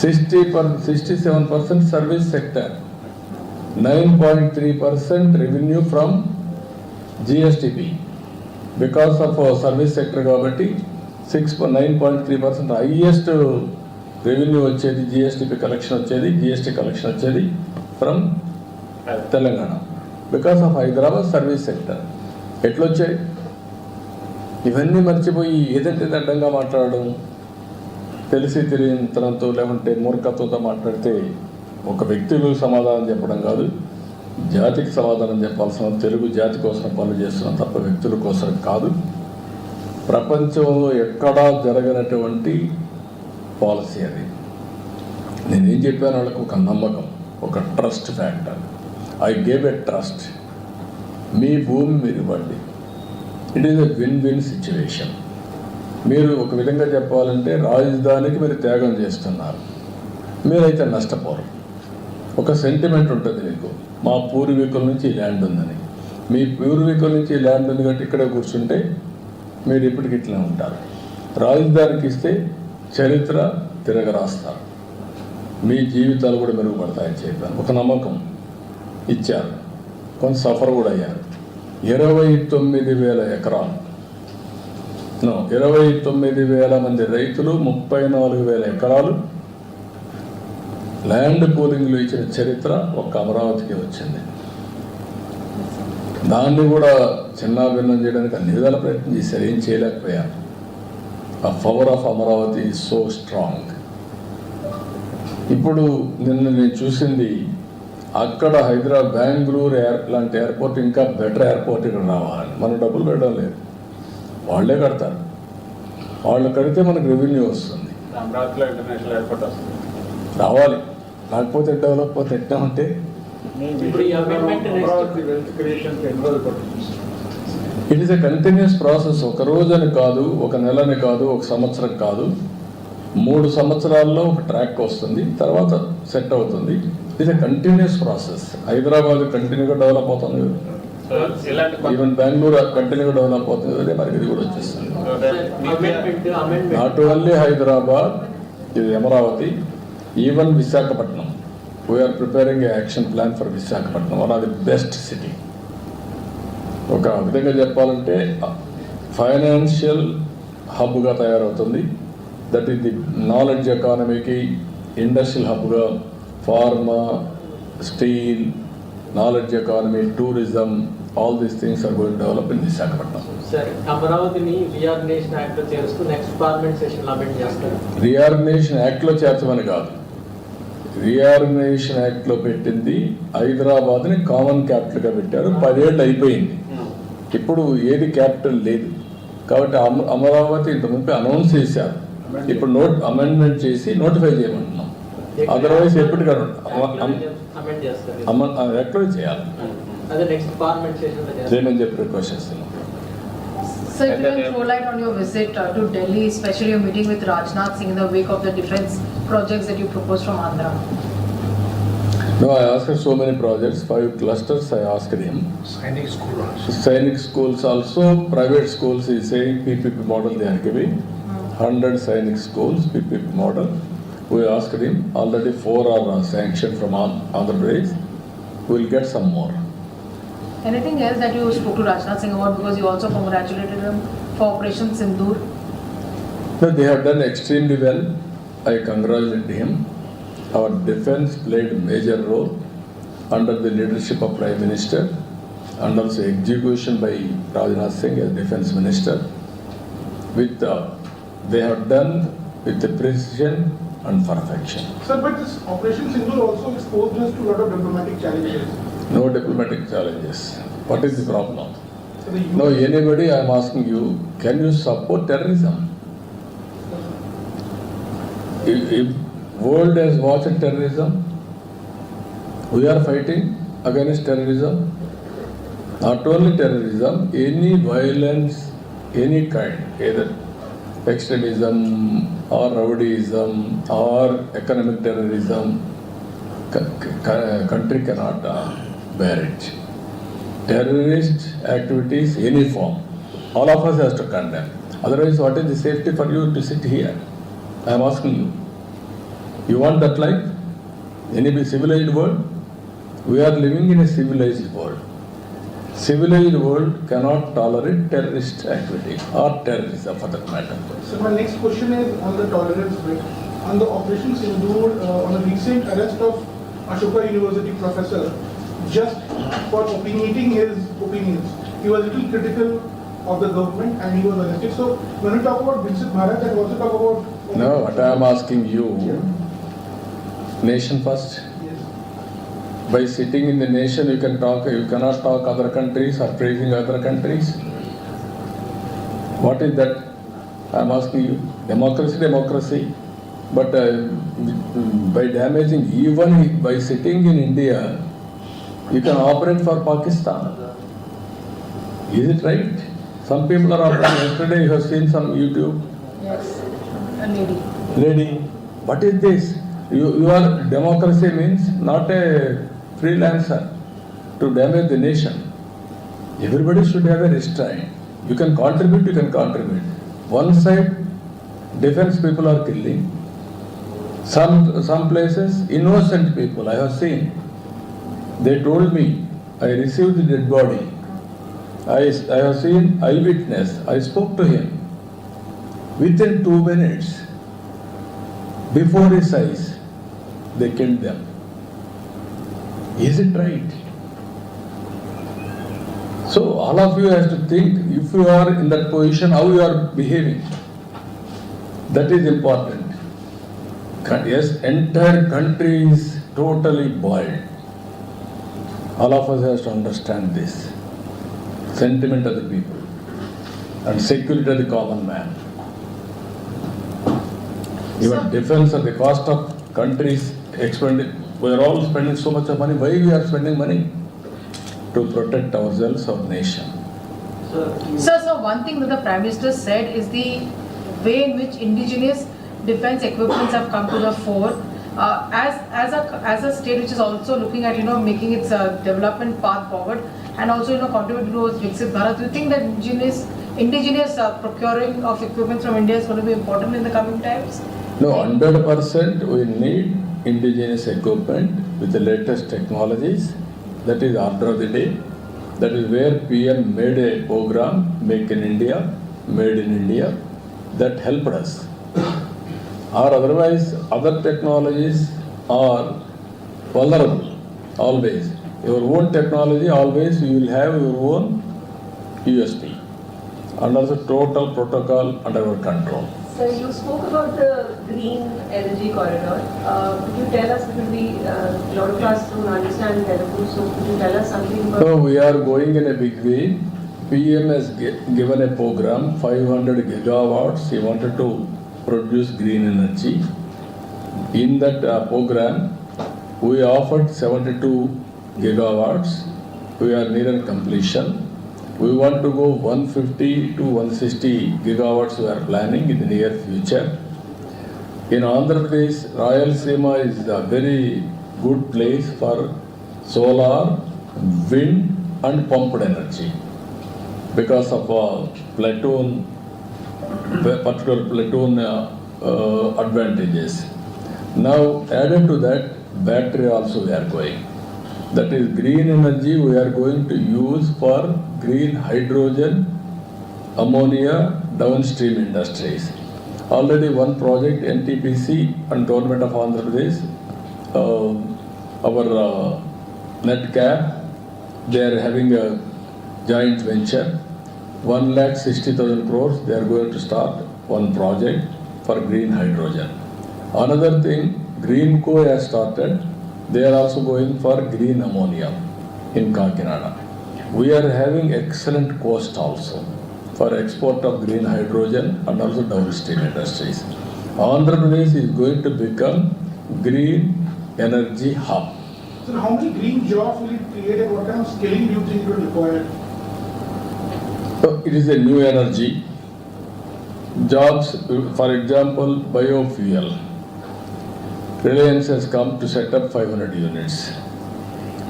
67% service sector. 9.3% revenue from GSDP. Because of service sector కాబట్టి 9.3% హైయెస్ట్ రెవెన్యూ వచ్చేది, జిఎస్టిపి కలెక్షన్ వచ్చేది, జిఎస్టీ కలెక్షన్ వచ్చేది from Telangana. Because of Hyderabad service sector. ఎట్లొచ్చాయి? ఇవన్నీ మర్చిపోయి ఏదంటే అడ్డంగా మాట్లాడడం, తెలిసి తెలియనితనంతో లేకుంటే మూర్ఖత్వంతో మాట్లాడితే ఒక వ్యక్తులకు సమాధానం చెప్పడం కాదు, జాతికి సమాధానం చెప్పాల్సిన, తెలుగు జాతి కోసం పనులు చేస్తున్నాం తప్ప వ్యక్తుల కోసం కాదు. ప్రపంచంలో ఎక్కడా జరగనటువంటి పాలసీ అది. నేనేం చెప్పాను వాళ్ళకు? ఒక నమ్మకం, ఒక trust factor. I gave a trust. మీ భూమి మీరు ఇవ్వండి. It is a win situation. మీరు ఒక విధంగా చెప్పాలంటే రాజధానికి మీరు త్యాగం చేస్తున్నారు, మీరైతే నష్టపోరు. ఒక సెంటిమెంట్ ఉంటుంది మీకు, మా పూర్వీకుల నుంచి ఈ ల్యాండ్ ఉందని. మీ పూర్వీకుల నుంచి ల్యాండ్ ఉంది కాబట్టి ఇక్కడే కూర్చుంటే మీరు ఇప్పటికి ఇట్లా ఉంటారు. రాజధానికి ఇస్తే చరిత్ర తిరగరాస్తారు, మీ జీవితాలు కూడా మెరుగుపడతాయని చెప్పాను. ఒక నమ్మకం ఇచ్చారు, కొంత సఫర్ కూడా అయ్యారు. 29,000 ఎకరాలు, 29,000 మంది రైతులు, 34,000 ఎకరాలు ల్యాండ్ పూలింగ్లు ఇచ్చిన చరిత్ర ఒక్క అమరావతికి వచ్చింది. దాన్ని కూడా చిన్నాభిన్నం చేయడానికి అన్ని విధాల ప్రయత్నం చేశారు, ఏం చేయలేకపోయారు. ఆ power of Amaravati is so strong. ఇప్పుడు నిన్న నేను చూసింది, అక్కడ హైదరాబాద్, బెంగళూరు లాంటి ఎయిర్పోర్ట్ ఇంకా బెటర్ ఎయిర్పోర్ట్ ఇక్కడ రావాలని. మనం డబ్బులు పెట్టడం లేదు, వాళ్ళే కడతారు. వాళ్ళు కడితే మనకు రెవెన్యూ వస్తుంది, అమరావతిలో ఇంటర్నేషనల్ ఎయిర్పోర్ట్ వస్తుంది, రావాలి. లేకపోతే డెవలప్ అవుతే ఎట్లా ఉంటే it is a continuous process. ఒక రోజని కాదు, ఒక నెలని కాదు, ఒక సంవత్సరం కాదు, 3 సంవత్సరాల్లో ఒక ట్రాక్ వస్తుంది, తర్వాత సెట్ అవుతుంది. It's a continuous process. Hyderabad కంటిన్యూగా డెవలప్ అవుతుంది, ఈవెన్ బెంగళూరు కంటిన్యూగా డెవలప్ అవుతుంది, అదే మనకి ఇది కూడా వచ్చేస్తుంది. నాట్ ఓన్లీ హైదరాబాద్, ఇది Amaravati, even Visakhapatnam. We are preparing a action plan for Visakhapatnam, one of the best city. ఒక విధంగా చెప్పాలంటే ఫైనాన్షియల్ హబ్గా తయారవుతుంది. దట్ ఈస్ ది నాలెడ్జ్ ఎకానమీకి ఇండస్ట్రియల్ హబ్గా, pharma, steel, knowledge economy, tourism, all these things are going develop in Visakhapatnam. అమరావతిని రీఆర్గనైజేషన్ యాక్ట్ చేస్తూ నెక్స్ట్ పార్లమెంట్ సెషన్ అమెండ్ చేస్తారు. రీఆర్గనైజేషన్ యాక్ట్లో చేర్చమని కాదు, రీఆర్గనైజేషన్ యాక్ట్లో పెట్టింది హైదరాబాద్ని కామన్ క్యాపిటల్గా పెట్టారు. 10 ఏళ్ళు అయిపోయింది, ఇప్పుడు ఏది క్యాపిటల్ లేదు. కాబట్టి అమరావతి ఇంతకుముందు అనౌన్స్ చేశారు, ఇప్పుడు అమెండ్మెంట్ చేసి నోటిఫై చేయమంటున్నాం. అదర్వైజ్ ఎప్పటికీ ఎక్కడ చేయాలి చేయమని చెప్పి రిక్వెస్ట్ చేస్తున్నాం. Sir, if you can throw light on your visit to Delhi, especially your meeting with Rajnath Singh in the wake of the defense projects that you proposed from Andhra. No, I asked so many projects, 5 clusters I asked him. Sainik school also. Sainik schools also, private schools is saying PPP model they are giving. 100 Sainik schools, PPP model. We asked him, already 4 are sanctioned from Andhra Pradesh. We will get some more. Anything else that you spoke to Rajnath Singh about, because you also congratulated him for Operation Sindoor? No, they have done extremely well. I congratulate him. Our defense played a major role under the leadership of Prime Minister and also execution by Rajnath Singh as Defense Minister. They have done with the precision and perfection. Sir, but this Operation Sindoor also exposed us to a lot of diplomatic challenges. No diplomatic challenges. What is the problem? So the No, anybody, I am asking you, can you support terrorism? If world has watched terrorism, we are fighting against terrorism. Not only terrorism, any violence, any kind, either extremism or rowdyism or economic terrorism, country cannot bear it. Terrorist activities, any form, all of us has to condemn. Otherwise, what is the safety for you to sit here? I am asking you. You want that life? Any civilized world? We are living in a civilized world. Civilized world cannot tolerate terrorist activity or terrorism for that matter. So my next question is on the tolerance bit. On the Operation Sindoor, on the recent arrest of Ashoka University professor, just for opinionating his opinions. He was a little critical of the government and he was arrested. So when we talk about Vincent Maharaj, and also talk about... No, what I am asking you, nation first. Yes. By sitting in the nation, you can talk. You cannot talk other countries or praising other countries. What is that? I am asking you. Democracy, democracy. But by damaging, even by sitting in India, you can operate for Pakistan. Is it right? Some people are operating. Yesterday, you have seen some YouTube. Yes, a lady. Lady, what is this? You are democracy means not a freelancer to damage the nation. Everybody should have a restraint. You can contribute. One side, defense people are killing. Some places, innocent people, I have seen. They told me, I received the dead body. I have seen eyewitness. I spoke to him. Within 2 minutes, before his eyes, they killed them. Is it right? So all of you have to think, if you are in that position, how you are behaving. That is important. Yes, entire country is totally boiled. All of us have to understand this. Sentiment of the people and security of the common man. Even defense at the cost of countries expended. We are all spending so much of money. Why we are spending money? To protect ourselves, our nation. So one thing that the Prime Minister said is the way in which indigenous defense equipments have come to the fore. As a state which is also looking at making its development path forward and also contributing towards Viksit Bharat, do you think that indigenous procuring of equipment from India is going to be important in the coming times? No, 100% we need indigenous equipment with the latest technologies. That is order of the day. That is where PM made a program, Make in India, Made in India, that helped us. Or otherwise, other technologies are vulnerable, always. Your own technology, always you will have your own USP. And also total protocol under our control. So you spoke about the green energy corridor. Could you tell us, because a lot of us don't understand Telugu, so could you tell us something about... So we are going in a big way. PM has given a program, 500 gigawatts. He wanted to produce green energy. In that program, we offered 72 gigawatts. We are near completion. We want to go 150 to 160 gigawatts we are planning in the near future. In Andhra Pradesh, Rayalaseema is a very good place for solar, wind and pumped energy because of platoon, particular platoon advantages. Now added to that, battery also we are going. That is green energy we are going to use for green hydrogen, ammonia, downstream industries. Already one project, NTPC and Government of Andhra Pradesh, our NetCap, they are having a joint venture. 1,60,000 crores, they are going to start one project for green hydrogen. Another thing, Greenco has started. They are also going for green ammonia in Kakinada. We are having excellent cost also for export of green hydrogen and also downstream industries. Andhra Pradesh is going to become green energy hub. So how many green jobs will it create and what kind of scaling do you think it will require? So it is a new energy. Jobs, for example, biofuel. Reliance has come to set up 500 units.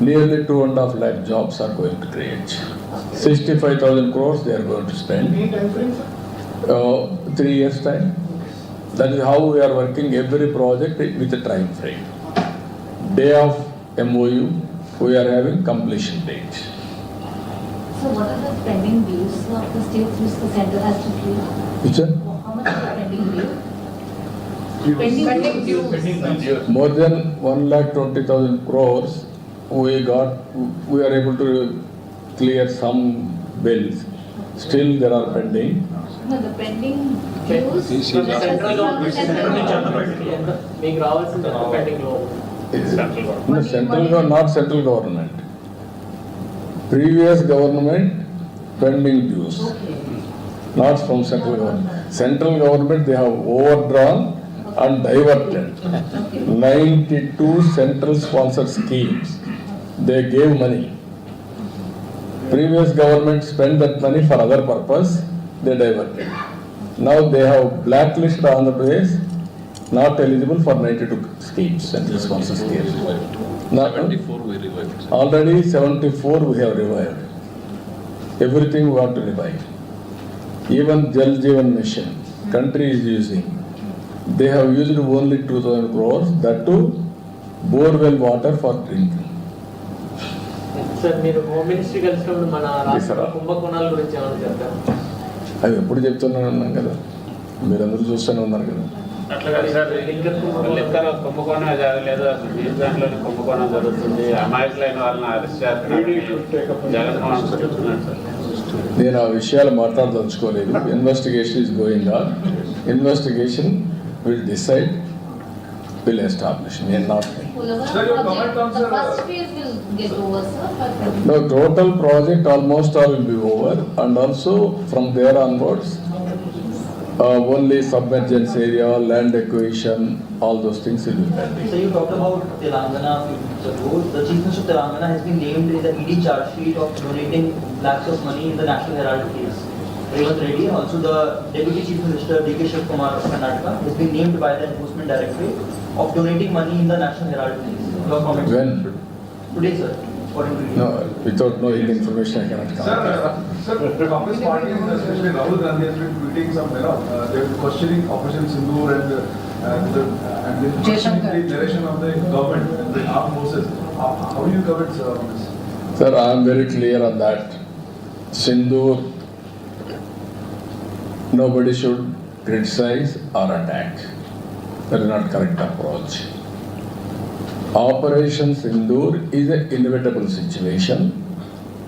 Nearly 2.5 lakh jobs are going to create. 65,000 crores they are going to spend. Any time frame, sir? 3 years time. That is how we are working every project with a time frame. Day of MOU, we are having completion date. So what are the pending dues of the states which the center has to clear? Which one? How much is the pending due? Pending dues. More than 1,20,000 crores we are able to clear some bills. Still there are pending. No, the pending dues. Central government Central నుంచి government. ఎంత మీకు రావాల్సిన పెండింగ్ లో No, not central government. Previous government pending dues. Okay. Not from central government. Central government they have overdrawn and diverted. 92 central sponsored schemes. They gave money. Previous government spent that money for other purpose, they diverted. Now they have blacklisted Andhra Pradesh, not eligible for 92 schemes, central sponsored schemes. Now, 74 we revived. already 74 we have revived. everything we want to revive. Even Jal Jeevan Mission, country is using. They have used only 2,000 crores, that too borewell water for drinking. Sir మీరు హోమ్ మినిస్ట్రీ కలిసినప్పుడు మన రాష్ట్రంలో Yes, sir. కుంభకోణాల గురించి ఏమైనా చెప్తారు? అవి ఎప్పుడు చెప్తున్నాను అన్నాం కదా, మీరందరూ చూస్తూనే ఉన్నారు కదా. అట్లా కాదు సార్, లిక్కర్ కుంభకోణం జరగలేదు, అసలు బీర్ బ్యాంక్లోని కుంభకోణం జరుగుతుంది, అమాయకులైన వాళ్ళని అరెస్ట్ చేస్తున్నారు జగన్మోహన్ చెప్తున్నాడు సార్. నేను ఆ విషయాలు మాట్లాడదలుచుకోలేదు. Investigation is going on. Investigation will decide, will establish. నేను not Sir, your comment on the first phase will get over, sir. no, total project almost all will be over, and also from there onwards only submergence area, land acquisition, all those things will be pending. So you talked about Telangana a few minutes ago. The Chief Minister of Telangana has been named in the ED charge sheet of donating lakhs of money in the National Herald case. Revanth Reddy, also the Deputy Chief Minister D.K. Shiv Kumar of Karnataka, has been named by the Enforcement Directorate of donating money in the National Herald case. Your comments? When? Today, sir. According to you. No, without knowing the information I cannot comment. Sir, Congress party, especially Rahul Gandhi, has been tweeting some, they're questioning Operation Sindoor and they're questioning the direction of the government, the armed forces. How do you cover it, sir, on this? Sir, I am very clear on that. Sindoor, nobody should criticize or attack. That is not correct approach. Operation Sindoor is an inevitable situation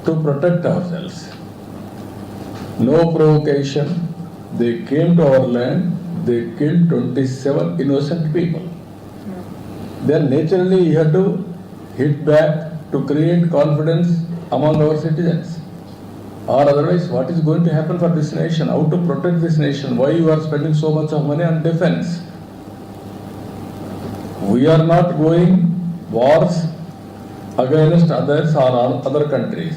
to protect ourselves. No provocation. They came to our land, they killed 27 innocent people. Then naturally you have to hit back to create confidence among our citizens. Or otherwise, what is going to happen for this nation? How to protect this nation? Why you are spending so much of money on defense? We are not going wars against others or other countries.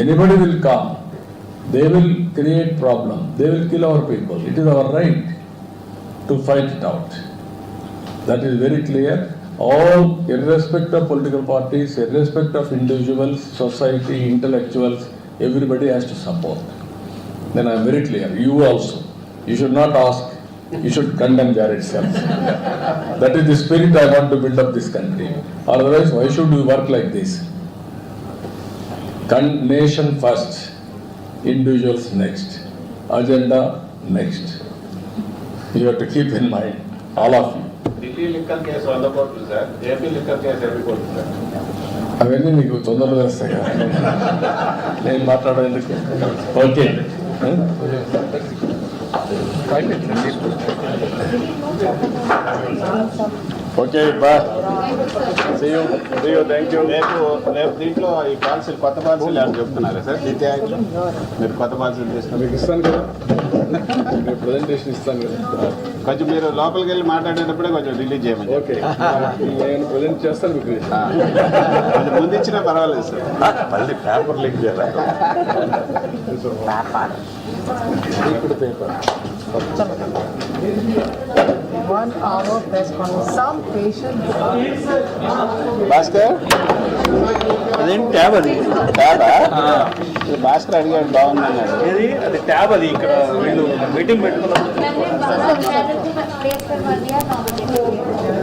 Anybody will come. They will create problem. They will kill our people. It is our right to fight it out. That is very clear. All, irrespective of political parties, irrespective of individuals, society, intellectuals, everybody has to support. Then I am very clear. You also. You should not ask. You should condemn there itself. That is the spirit I want to build up this country. Otherwise, why should we work like this? Nation first, individuals next, agenda next. You have to keep in mind, all of you. Delhi liquor case 100 కోట్లు సార్, ఏపీ లిక్కర్ కేసు 2 కోట్లు సార్. అవన్నీ నీకు తొందరగా వస్తాయి కదా, నేను మాట్లాడేందుకు. Okay, okay, bye. See you, thank you. రేపు దీంట్లో ఈ పాలసీలు, కొత్త పాలసీలు ఏమని చెప్తున్నారా సార్? నీతి ఆయోగ్లో మీరు కొత్త పాలసీలు తీసుకున్నారు. మీకు ఇస్తాను కదా, మీకు ప్రజెంటేషన్ ఇస్తాను కదా. కొంచెం మీరు లోపలికి వెళ్ళి మాట్లాడేటప్పుడే కొంచెం రిలీజ్ చేయమని. ఓకే, నేను ప్రజెంట్ చేస్తాను మీకు. కొంచెం ముందు ఇచ్చినా పర్వాలేదు సార్. మళ్ళీ పేపర్ లీక్ చేయాలి. Paper 1 hour press conference. Some patient. Bhaskar, అదేంటి ట్యాబ్ అది? ట్యాబా? భాస్కర్ అడిగాడు, బాగుందన్నాడు. ఏది అది ట్యాబ్ అది? ఇక్కడ వీళ్ళు మీటింగ్ పెట్టుకున్నాం. Can we